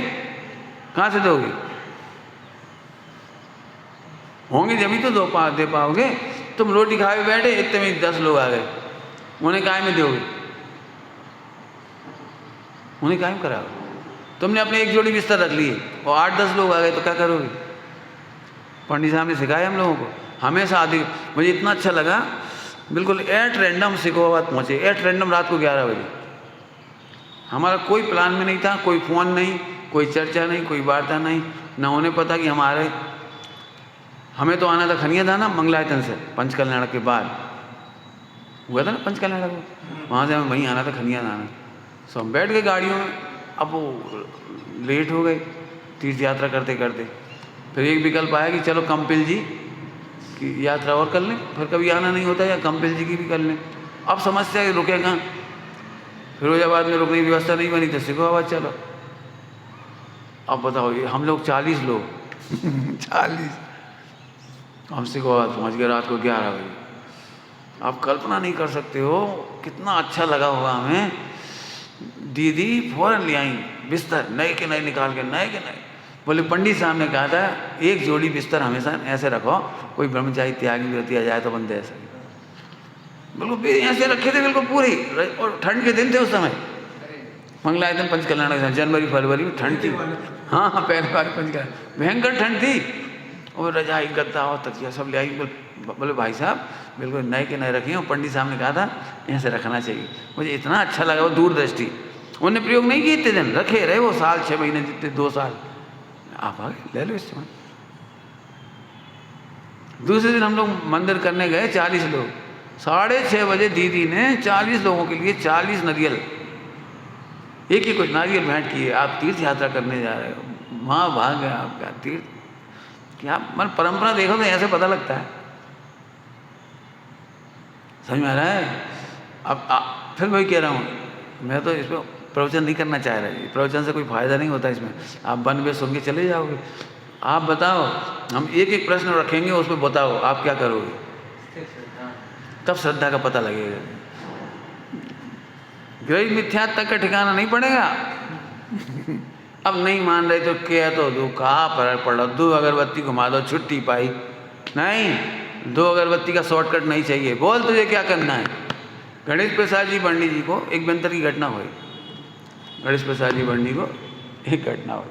कहाँ से दोगे? होंगे जब ही तो दे पाओगे। तुम रोटी खाए बैठे, इतने में 10 लोग आ गए, उन्हें काय में दोगे? उन्हें कायम करा। तुमने अपने एक जोड़ी बिस्तर रख लिए और 8-10 लोग आ गए तो क्या करोगे? पंडित साहब ने सिखाया हम लोगों को हमेशा आदि। मुझे इतना अच्छा लगा, बिल्कुल एट रैंडम सिकोहाबाद पहुँचे, एट रैंडम रात को 11 बजे। हमारा कोई प्लान में नहीं था, कोई फ़ोन नहीं, कोई चर्चा नहीं, कोई वार्ता नहीं, ना उन्हें पता कि हमारे हमें तो आना था खनिया दाना मंगलायतन से, पंचकल्याण के बाद हुआ था ना पंचकल्याण को, वहाँ से हमें वहीं आना था खनिया दाना। सो हम बैठ गए गाड़ियों में। अब वो लेट हो गए तीर्थ यात्रा करते करते। फिर एक विकल्प आया कि चलो कंपिल जी की यात्रा और कर लें, फिर कभी आना नहीं होता, या कंपिल जी की भी कर लें। अब समस्या है रुके कहाँ? फिरोजाबाद में रुकने की व्यवस्था नहीं बनी तो सिकोहाबाद चलो। अब बताओ ये हम लोग 40 लोग 40 हम सिकोहाबाद पहुँच गए रात को 11 बजे। आप कल्पना नहीं कर सकते हो कितना अच्छा लगा होगा हमें। दीदी फौरन ले आई बिस्तर, नए के नए निकाल के, नए के नए। बोले पंडित साहब ने कहा था एक जोड़ी बिस्तर हमेशा ऐसे रखो, कोई ब्रह्मचारी त्यागी व्रती आ जाए तो बंदे ऐसे। बिल्कुल ऐसे रखे थे बिल्कुल पूरी, और ठंड के दिन थे उस समय, मंगलायतन पंचकल्याण जनवरी फरवरी में ठंड थी। हाँ हाँ पहले बार पंचकल्याण भयंकर ठंड थी। और रजाई गद्दा और तकिया सब ले आई। बोले भाई साहब बिल्कुल नए के नए रखे, और पंडित साहब ने कहा था ऐसे रखना चाहिए। मुझे इतना अच्छा लगा वो दूरदृष्टि। उन्होंने प्रयोग नहीं किए इतने दिन, रखे रहे वो साल 6 महीने जितने 2 साल। आप आगे ले लो इस्तेमाल। दूसरे दिन हम लोग मंदिर करने गए 40 लोग। 6:30 बजे दीदी ने 40 लोगों के लिए 40 नारियल, एक ही कुछ नारियल भेंट किए। आप तीर्थ यात्रा करने जा रहे हो, वहाँ भाग गया आपका तीर्थ। क्या मन परंपरा देखो तो ऐसे पता लगता है, समझ में आ रहा है? अब फिर वही कह रहा हूँ, मैं तो इस पर प्रवचन नहीं करना चाह रहा। प्रवचन से कोई फायदा नहीं होता इसमें, आप बन में सुन के चले जाओगे। आप बताओ, हम एक एक प्रश्न रखेंगे उसमें बताओ आप क्या करोगे, तब श्रद्धा का पता लगेगा। ग्रही मिथ्या तक का ठिकाना नहीं पड़ेगा। अब नहीं मान रहे तो क्या तो दो, कहाँ फर्क पड़ा, 2 अगरबत्ती घुमा दो छुट्टी पाई। नहीं, 2 अगरबत्ती का शॉर्टकट नहीं चाहिए। बोल तुझे क्या करना है। गणेश प्रसाद जी बंडी जी को एक व्यंतर की घटना हुई। गणेश प्रसाद जी बंडी को एक घटना हुई,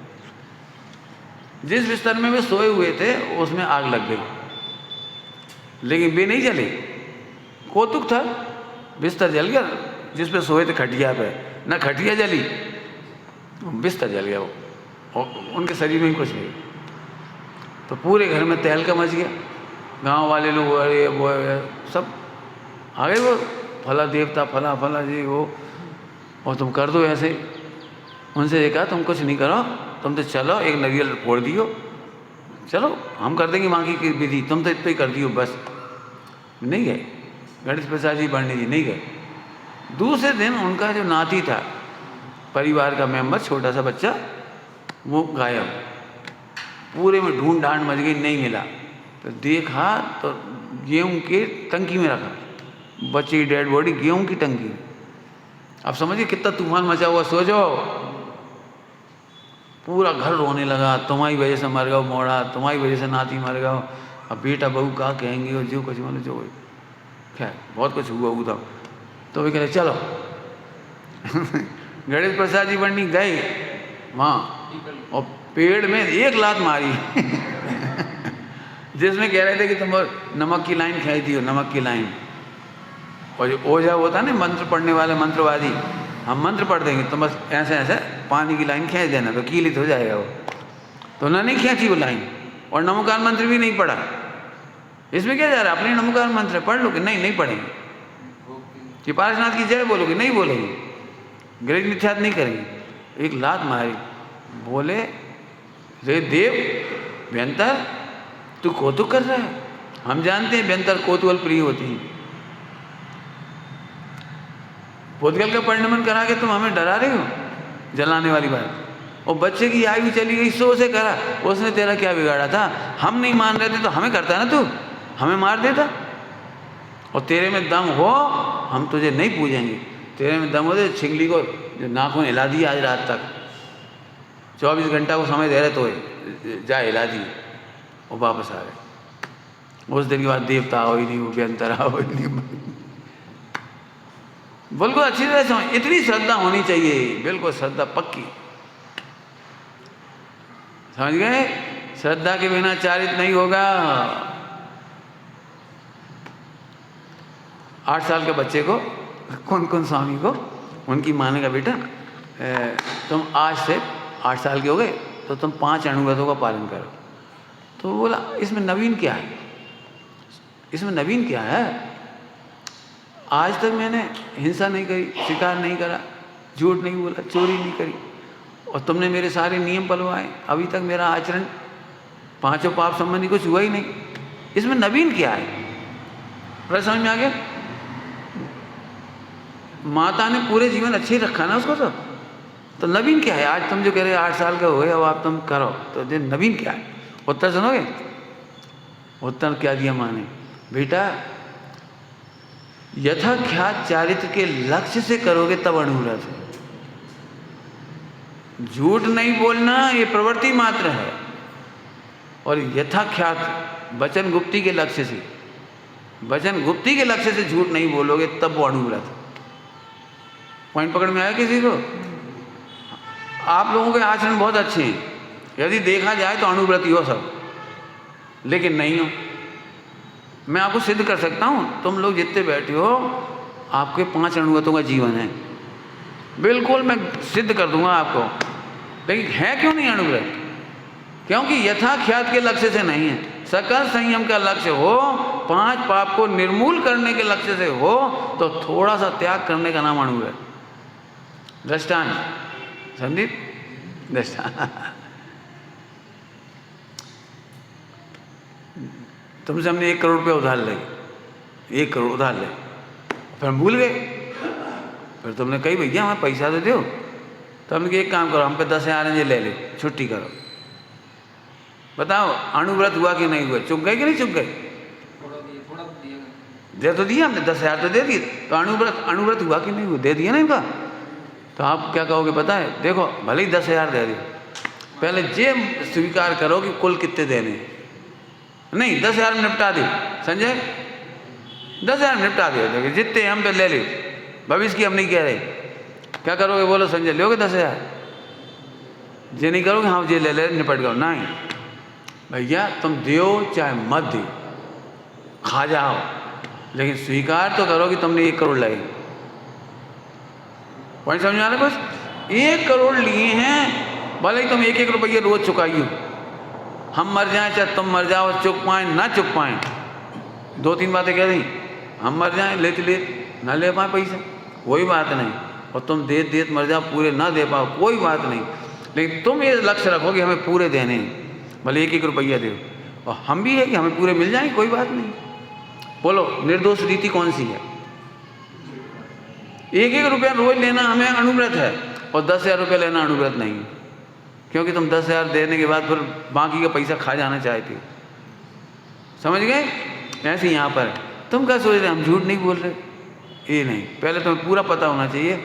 जिस बिस्तर में वे सोए हुए थे उसमें आग लग गई, लेकिन वे नहीं जले। कौतुक था, बिस्तर जल गया, जिस पे सोए थे खटिया पे, ना खटिया जली, बिस्तर जल गया वो, और उनके शरीर में ही कुछ नहीं। तो पूरे घर में तहलका मच गया। गांव वाले लोग अरे वो सब आ गए, वो फला देवता फला फला जी वो, और तुम कर दो ऐसे। उनसे ये कहा तुम कुछ नहीं करो, तुम तो चलो एक नारियल फोड़ दियो, चलो हम कर देंगे बाकी की विधि, तुम तो इतना ही कर दियो बस। नहीं गए गणेश प्रसाद जी बंडी जी, नहीं गए। दूसरे दिन उनका जो नाती था, परिवार का मेंबर, छोटा सा बच्चा, वो गायब। पूरे में ढूंढ ढांड मच गई, नहीं मिला। तो देखा तो गेहूं के टंकी में रखा, बच्चे की डेड बॉडी गेहूं की टंकी में। अब समझिए कितना तूफान मचा हुआ, सोचो। पूरा घर रोने लगा, तुम्हारी वजह से मर गया मोड़ा, तुम्हारी वजह से नाती मर गया। अब बेटा बहू का कहेंगे, और जो कुछ मतलब जो खैर बहुत कुछ हुआ था। तो वे कहते चलो गणेश प्रसाद जी बंडी गए वहाँ, और पेड़ में एक लात मारी जिसमें कह रहे थे कि तुम नमक की लाइन खींच दियो, नमक की लाइन। और जो ओझा होता है ना, मंत्र पढ़ने वाले मंत्रवादी, हम मंत्र पढ़ देंगे तुम बस ऐसे ऐसे पानी की लाइन खींच देना तो कीलित हो जाएगा वो। तो उन्होंने नहीं खींची वो लाइन, और नमोकार मंत्र भी नहीं पढ़ा। इसमें क्या जा रहा है, अपने नमोकार मंत्र पढ़ लोगे, नहीं नहीं पढ़ेंगे। कि पार्शनाथ की जय बोलोगे, नहीं बोलेंगे। ग्रह मिथ्यात नहीं करेंगे। एक लात मारी, बोले रे देव व्यंतर तू कौतुक कर रहा है, हम जानते हैं व्यंतर कौतूहल प्रिय होती हैं। पोतगल का परिणमन करा के तुम हमें डरा रहे हो, जलाने वाली बात। और बच्चे की आयु चली गई, 100 से करा, उसने तेरा क्या बिगाड़ा था। हम नहीं मान रहे थे तो हमें करता ना, तू हमें मार देता। और तेरे में दम हो हम तुझे नहीं पूजेंगे, तेरे में दम हो तो छिंगली को जो नाखून हिला दिया आज रात तक, 24 घंटा को समय दे रहे तो जा हिला दी, और वापस आ गए। उस दिन के बाद देवता हो ही नहीं, वो व्यंतर हो ही नहीं। बिल्कुल अच्छी तरह से, इतनी श्रद्धा होनी चाहिए, बिल्कुल श्रद्धा पक्की, समझ गए? श्रद्धा के बिना चारित नहीं होगा। 8 साल के बच्चे को कौन स्वामी को उनकी माँ ने कहा, बेटा तुम आज से 8 साल के हो गए तो तुम 5 अनुव्रतों का पालन करो। तो वो बोला, इसमें नवीन क्या है? इसमें नवीन क्या है? आज तक मैंने हिंसा नहीं करी, शिकार नहीं करा, झूठ नहीं बोला, चोरी नहीं करी, और तुमने मेरे सारे नियम पलवाए, अभी तक मेरा आचरण 5 पाप संबंधी कुछ हुआ ही नहीं, इसमें नवीन क्या है? प्रश्न समझ में आ गया? माता ने पूरे जीवन अच्छे ही रखा ना उसको, तो नवीन क्या है? आज तुम जो कह रहे 8 साल का हो गए, अब आप तुम करो, तो नवीन क्या है? उत्तर सुनोगे? उत्तर क्या दिया माँ ने? बेटा यथाख्यात चारित्र के लक्ष्य से करोगे तब अनुव्रत है। झूठ नहीं बोलना ये प्रवृत्ति मात्र है, और यथाख्यात वचन गुप्ती के लक्ष्य से, वचन गुप्ती के लक्ष्य से झूठ नहीं बोलोगे तब वो अनुव्रत। पॉइंट पकड़ में आया किसी को? आप लोगों के आचरण बहुत अच्छे हैं, यदि देखा जाए तो अनुव्रती हो सब, लेकिन नहीं हो। मैं आपको सिद्ध कर सकता हूँ, तुम लोग जितने बैठे हो आपके 5 अनुव्रतों का जीवन है, बिल्कुल मैं सिद्ध कर दूंगा आपको। लेकिन है क्यों नहीं अनुव्रत? क्योंकि यथाख्यात के लक्ष्य से नहीं है, सकल संयम का लक्ष्य हो, 5 पाप को निर्मूल करने के लक्ष्य से हो, तो थोड़ा सा त्याग करने का नाम अनुव्रत। दृष्टांत संदीप, दृष्टांत तुमसे हमने 1 करोड़ रुपया उधार ले, 1 करोड़ उधार ले, फिर हम भूल गए, फिर तुमने कही भैया हमें पैसा तो दो, तो हमने एक काम करो, हम पे 10,000 ये ले लो, छुट्टी करो। बताओ अनुव्रत हुआ कि नहीं हुआ? चुप गए कि नहीं चुप गए? थोड़ा दिया, दे तो दिया हमने, 10,000 तो दे दिए, तो अनुव्रत हुआ कि नहीं हुआ? दे दिया ना इनका। तो आप क्या कहोगे पता है? देखो भले ही 10,000 दे दिए, पहले ये स्वीकार करो कि कुल कितने देने, नहीं 10,000 में निपटा दे संजय, 10,000 में निपटा दे, देखिए जितने हम पे ले ले, भविष्य की हम नहीं कह रहे। क्या करोगे बोलो संजय? लोगे 10,000? ये नहीं करोगे हाँ ये ले निपट गए, नहीं भैया तुम दियो चाहे मत दियो, खा जाओ, लेकिन स्वीकार तो करो कि तुमने 1 करोड़ लगे। पॉइंट समझ में आ रहा कुछ? 1 करोड़ लिए हैं, भले ही तुम 1-1 रुपये रोज चुकाइयो, हम मर जाएं चाहे तुम मर जाओ, चुक पाएँ ना चुक पाएँ, 2-3 बातें कह रही, हम मर जाएं लेते ना ले पाए पैसा, कोई बात नहीं, और तुम देत मर जाओ, पूरे ना दे पाओ, कोई बात नहीं, लेकिन तुम ये लक्ष्य रखो कि हमें पूरे देने हैं, भले 1-1 रुपया दो, और हम भी है कि हमें पूरे मिल जाएं, कोई बात नहीं। बोलो निर्दोष रीति कौन सी है? 1-1 रुपया रोज लेना हमें अनुव्रत है, और 10,000 रुपया लेना अनुव्रत नहीं है, क्योंकि तुम 10,000 देने के बाद फिर बाकी का पैसा खा जाना चाहते हो। समझ गए? ऐसे यहाँ पर तुम क्या सोच रहे हम झूठ नहीं बोल रहे, ये नहीं, पहले तुम्हें पूरा पता होना चाहिए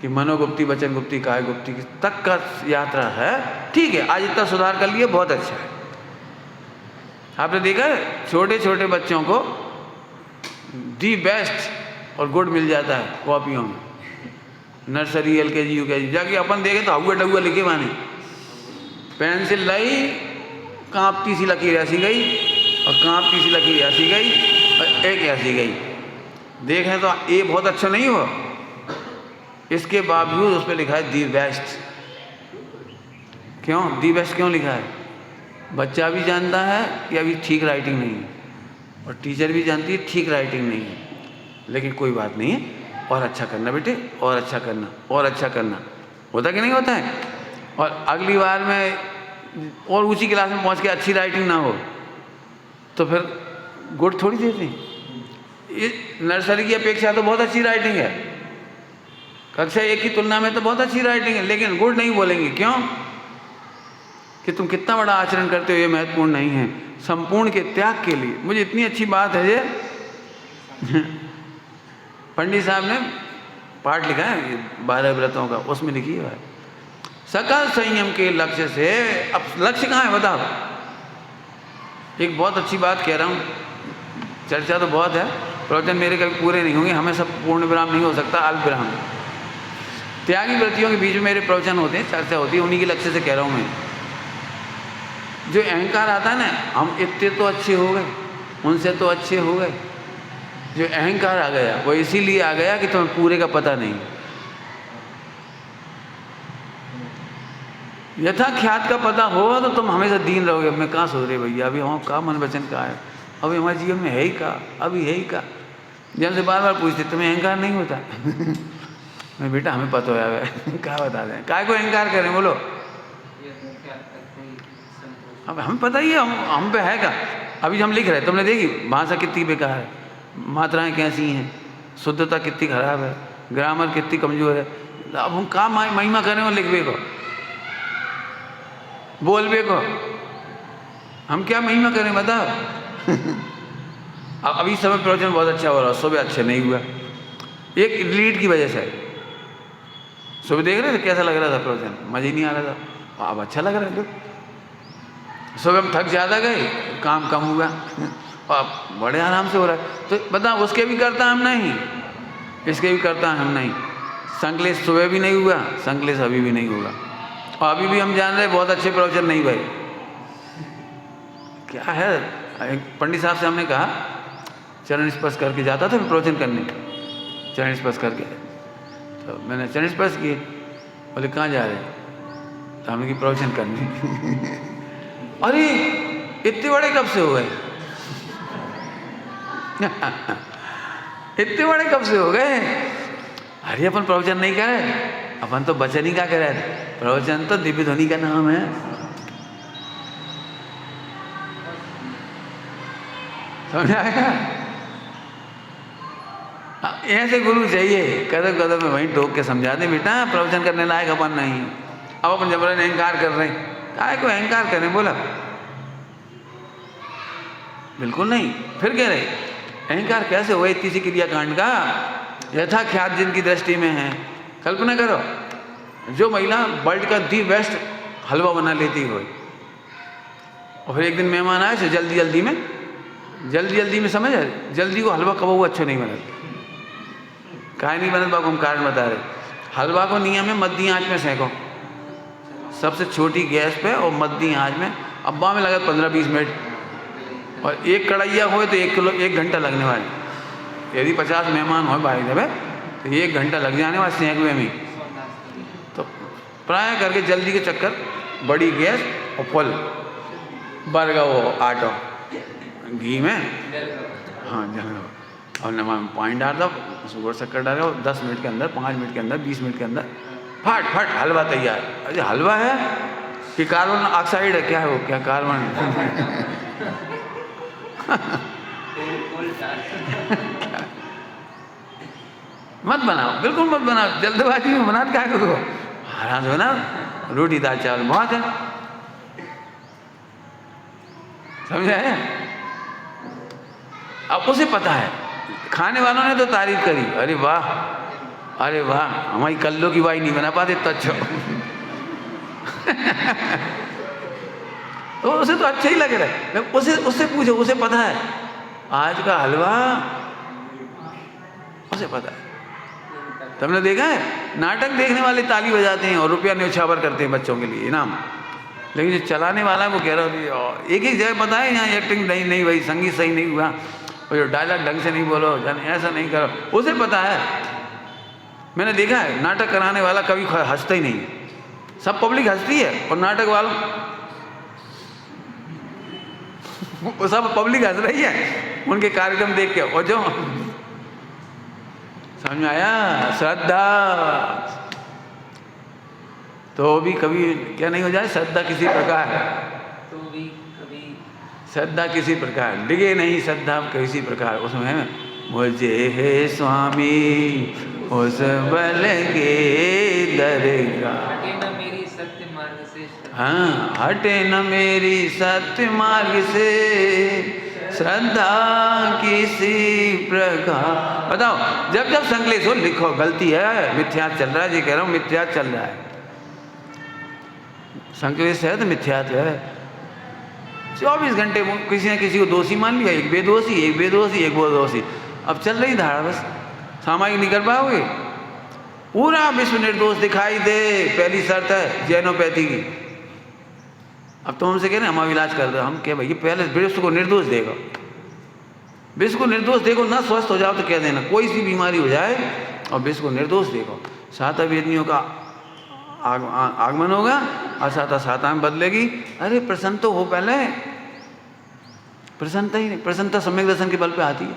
कि मनोगुप्ती, वचन गुप्ती, काय गुप्ती तक का यात्रा है। ठीक है, आज इतना सुधार कर लिए, बहुत अच्छा है। आपने देखा छोटे छोटे बच्चों को दी बेस्ट और गुड मिल जाता है कॉपियों में, नर्सरी LKG UKG, जाके अपन देखे तो हुआ डहुआ लिखे माने, पेंसिल लाई कांपती सी लकीर ऐसी गई, और कांपती सी लकीर ऐसी गई, और एक ऐसी गई, देखें तो ये बहुत अच्छा नहीं हुआ, इसके बावजूद उस पर लिखा है दी बेस्ट। क्यों दी बेस्ट क्यों लिखा है? बच्चा भी जानता है कि अभी ठीक राइटिंग नहीं है, और टीचर भी जानती है ठीक राइटिंग नहीं है, लेकिन कोई बात नहीं है, और अच्छा करना बेटे, और अच्छा करना, और अच्छा करना, होता कि नहीं होता है? और अगली बार में और ऊंची क्लास में पहुंच के अच्छी राइटिंग ना हो तो फिर गुड थोड़ी देते हैं। ये नर्सरी की अपेक्षा तो बहुत अच्छी राइटिंग है, कक्षा 1 की तुलना में तो बहुत अच्छी राइटिंग है, लेकिन गुड नहीं बोलेंगे। क्यों? कि तुम कितना बड़ा आचरण करते हो ये महत्वपूर्ण नहीं है, संपूर्ण के त्याग के लिए। मुझे इतनी अच्छी बात है ये पंडित साहब ने पाठ लिखा है 12 व्रतों का, उसमें लिखी है सकल संयम के लक्ष्य से। अब लक्ष्य कहाँ है बताओ? एक बहुत अच्छी बात कह रहा हूँ, चर्चा तो बहुत है, प्रवचन मेरे कभी पूरे नहीं होंगे, हमें सब पूर्ण विराम नहीं हो सकता, अल्प विराम। त्यागी व्रतियों के बीच में मेरे प्रवचन होते हैं, चर्चा होती है, उन्हीं के लक्ष्य से कह रहा हूँ मैं। जो अहंकार आता है ना, हम इतने तो अच्छे हो गए, उनसे तो अच्छे हो गए, जो अहंकार आ गया वो इसीलिए आ गया कि तुम्हें पूरे का पता नहीं। यथा ख्यात का पता होगा तो तुम हमेशा दीन रहोगे। मैं कहाँ सुधरे भैया, अभी हम कहाँ मन वचन कहाँ है, अभी हमारे जीवन में है ही कहाँ, अभी है ही कहाँ। जब से बार बार पूछते तुम्हें अहंकार नहीं होता मैं बेटा हमें पता है क्या बता दें, काय को अहंकार करें बोलो। अब हमें पता ही है हम पे है क्या। अभी हम लिख रहे हैं, तुमने देखी भाषा कितनी बेकार है, मात्राएं कैसी हैं, शुद्धता कितनी खराब है, ग्रामर कितनी कमजोर है। अब हम कहाँ महिमा करें और लिखबे को, बोलबे को, हम क्या महिमा करें बताओ। अब अभी समय प्रवचन बहुत अच्छा हो रहा है, सुबह अच्छे नहीं हुआ, एक लीड की वजह से। सुबह देख रहे थे कैसा लग रहा था प्रवचन, मजा ही नहीं आ रहा था, अब अच्छा लग रहा है। सुबह हम थक ज़्यादा गए, काम कम हुआ, अब बड़े आराम से हो रहा है। तो बताओ उसके भी करता हम नहीं, इसके भी करता हम नहीं। संकलेश सुबह भी नहीं हुआ, संकलेश अभी भी नहीं होगा, और अभी भी हम जान रहे बहुत अच्छे प्रवचन नहीं भाई। क्या है, एक पंडित साहब से हमने कहा चरण स्पर्श करके जाता था प्रवचन करने, चरण स्पर्श करके, तो मैंने चरण स्पर्श किए, बोले कहाँ जा रहे, तो हमने की प्रवचन करने। अरे इतने बड़े कब से हो गए इतने बड़े कब से हो गए। अरे अपन प्रवचन नहीं करे, अपन तो वचन ही क्या करे, प्रवचन तो दिव्य ध्वनि का नाम है। समझ आएगा, ऐसे गुरु चाहिए, कदम कदम में वहीं टोक के समझा दे बेटा प्रवचन करने लायक अपन नहीं। अब अपन जबरन अहंकार कर रहे हैं, काय को अहंकार करें बोला, बिल्कुल नहीं। फिर कह रहे अहंकार कैसे हुआ इतनी सी क्रियाकांड का, यथा ख्यात जिनकी दृष्टि में है। कल्पना करो जो महिला वर्ल्ड का दी बेस्ट हलवा बना लेती हो, और फिर एक दिन मेहमान आए तो जल्दी जल्दी में समझ आए, जल्दी को हलवा कब अच्छा नहीं बना, काय नहीं बना, बाबू हम कारण बता रहे। हलवा को नियम है मध्य आंच में सेंको, सबसे छोटी गैस पे और मध्य आंच में, अब्बा में लगा 15-20 मिनट, और एक कढ़ैया हो तो 1 किलो 1 घंटा लगने वाली। यदि 50 मेहमान हो भाई जब तो 1 घंटा लग जाने वाले सेंकवे में। तो प्राय करके जल्दी के चक्कर बड़ी गैस और फुल बरगा वो आटा घी में, हाँ और नमक में पानी डाल दो, शुगर शक्कर डाल दो, 10 मिनट के अंदर, 5 मिनट के अंदर, 20 मिनट के अंदर फट फट हलवा तैयार। अरे हलवा है कि कार्बन ऑक्साइड है, क्या है वो, क्या कार्बन मत बनाओ, बिल्कुल मत बनाओ, जल्दबाजी में बना क्या करो, आराम से बना, रोटी दाल चावल बहुत है। समझा है। अब उसे पता है, खाने वालों ने तो तारीफ करी, अरे वाह हमारी कल्लो की वाई नहीं बना पाते तो अच्छा। तो उसे तो अच्छा ही लग रहा है, उससे पूछो, उसे पता है आज का हलवा, उसे पता है। तुमने देखा है नाटक देखने वाले ताली बजाते हैं और रुपया न्यौछावर करते हैं बच्चों के लिए इनाम, लेकिन जो चलाने वाला है वो कह रहा है एक ही जगह पता है यहाँ एक्टिंग नहीं भाई, संगीत सही नहीं हुआ, और जो डायलॉग ढंग से नहीं बोलो, ऐसा नहीं करो, उसे पता है। मैंने देखा है नाटक कराने वाला कभी हंसता ही नहीं, सब पब्लिक हंसती है और नाटक वालों वो सब पब्लिक हंस रही है उनके कार्यक्रम देख के। और जो समझ में आया, श्रद्धा तो भी कभी क्या नहीं हो जाए, श्रद्धा किसी प्रकार, तो भी कभी श्रद्धा किसी प्रकार डिगे नहीं, श्रद्धा किसी प्रकार उसमें मुझे है स्वामी उस बल के दरगाह, हटे न मेरी सत्य मार्ग से, हाँ हटे न मेरी सत्य मार्ग से श्रद्धा किसी प्रकार। बताओ जब जब संकलेश हो लिखो, गलती है, मिथ्यात चल रहा है, जी कह रहा हूँ मिथ्यात चल रहा है, संकलेश है तो मिथ्यात है। 24 घंटे किसी न किसी को दोषी मान लिया, एक बेदोषी, एक वो दोषी, अब चल रही धारा, बस सामायिक नहीं कर पाओगे। पूरा विश्व निर्दोष दिखाई दे, पहली शर्त है जैनोपैथी की। अब तो हमसे कह रहे हैं हम इलाज कर दो, हम क्या भैया पहले विश्व को निर्दोष देखो, विश्व को निर्दोष देखो ना, स्वस्थ हो जाओ तो कह देना, कोई सी बीमारी हो जाए और विश्व को निर्दोष देखो, सात वेदनियों का आगमन होगा और साता में बदलेगी। अरे प्रसन्न तो हो पहले, प्रसन्नता ही नहीं, प्रसन्नता सम्यक दर्शन के बल पे आती है।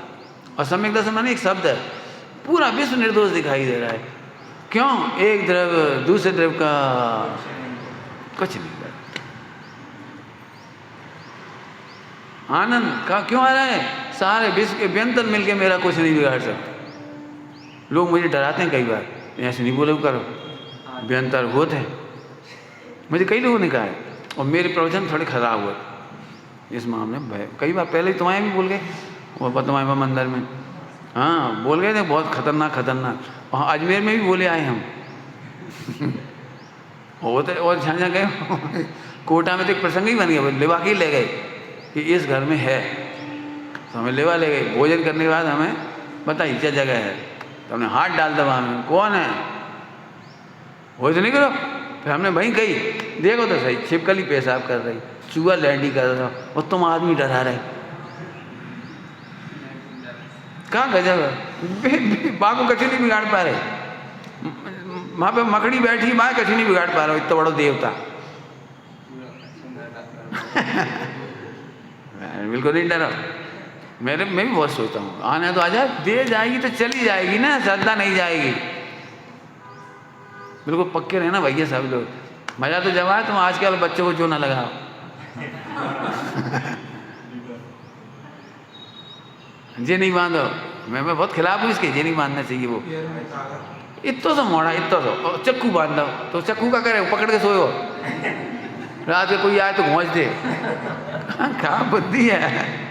और सम्यक दर्शन माने एक शब्द है, पूरा विश्व निर्दोष दिखाई दे रहा है। क्यों? एक द्रव्य दूसरे द्रव्य का कुछ नहीं, आनंद का क्यों आ रहा है? सारे विश्व के व्यंतर मिलके मेरा कुछ नहीं बिगाड़ सकते। लोग मुझे डराते हैं कई बार, ऐसे नहीं बोले करो, व्यंतर होते हैं, मुझे कई लोगों ने कहा है। और मेरे प्रवचन थोड़े खराब हुए इस मामले में, कई बार पहले तुम्हारे भी बोल गए, वो तुम्हारे मंदिर में, हाँ बोल गए थे, बहुत खतरनाक खतरनाक। वहाँ अजमेर में भी बोले आए हम और झांझा गए कोटा में तो एक प्रसंग ही बन गया, लेवा के ले गए कि इस घर में है, तो हमें लेवा ले गए। भोजन करने के बाद हमें बताइए क्या जगह है, तो हमने हाथ डाल दबा, हमें कौन है, वो तो नहीं करो। फिर हमने वहीं कही, देखो तो सही, छिपकली पेशाब कर रही, चूहा लैंडी कर रहा, और तुम आदमी डरा रहे, कहाँ गजब है। माँ को कच्छ नहीं बिगाड़ पा रहे, वहाँ पे मकड़ी बैठी, माँ कच्छ नहीं बिगाड़ पा रहा, इतना बड़ा देवता बिल्कुल नहीं डरा। मैं भी बहुत सोचता हूँ, आने तो आ जाए, दे जाएगी तो चली जाएगी ना, श्रद्धा नहीं जाएगी। बिल्कुल पक्के रहना भैया सब लोग, मजा तो जब आए, तुम आजकल बच्चों को जो ना लगाओ जे नहीं बांधो, मैं बहुत खिलाफ हूँ इसके, जे नहीं बांधना चाहिए। वो इतो तो मोड़ा, इतो तो चक्कू बांध दो, तो चक्कू का करे, पकड़ के सोए हो, रात में कोई आए तो घोंच दे, क्या बुद्धि है।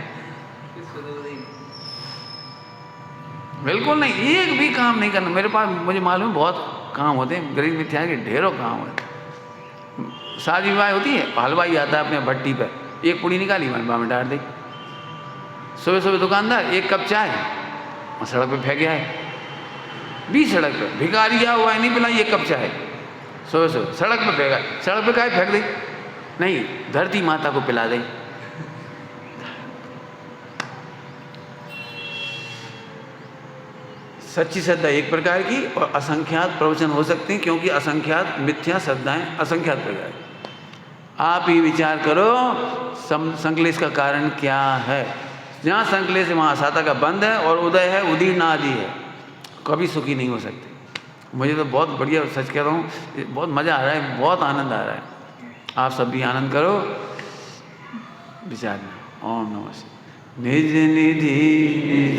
बिल्कुल नहीं, एक भी काम नहीं करना। मेरे पास, मुझे मालूम है बहुत काम होते हैं, गरीब मिथ्या के ढेरों काम होते हैं। शादी विवाह होती है, हलवाई आता है अपने भट्टी पर, एक पूड़ी निकाली मनबा में डाल दी, सुबह सुबह दुकानदार एक कप चाय और सड़क पे फेंक आए, बीच सड़क पे भिखारी गया हुआ है, नहीं पिलाई एक कप चाय, सुबह सुबह सड़क पे फेंका, सड़क पे काहे फेंक दी, नहीं धरती माता को पिला दे। सच्ची श्रद्धा एक प्रकार की और असंख्यात प्रवचन हो सकते हैं, क्योंकि असंख्यात मिथ्या श्रद्धाएं असंख्यात प्रकार। आप ही विचार करो संकलेश का कारण क्या है। जहाँ संकलेश है वहाँ साता का बंध है, और उदय है, उदीर्ण आदि है, कभी सुखी नहीं हो सकते। मुझे तो बहुत बढ़िया, सच कह रहा हूँ, बहुत मज़ा आ रहा है, बहुत आनंद आ रहा है। आप सब भी आनंद करो, विचार में। ओम नमः शिवाय। निज निधि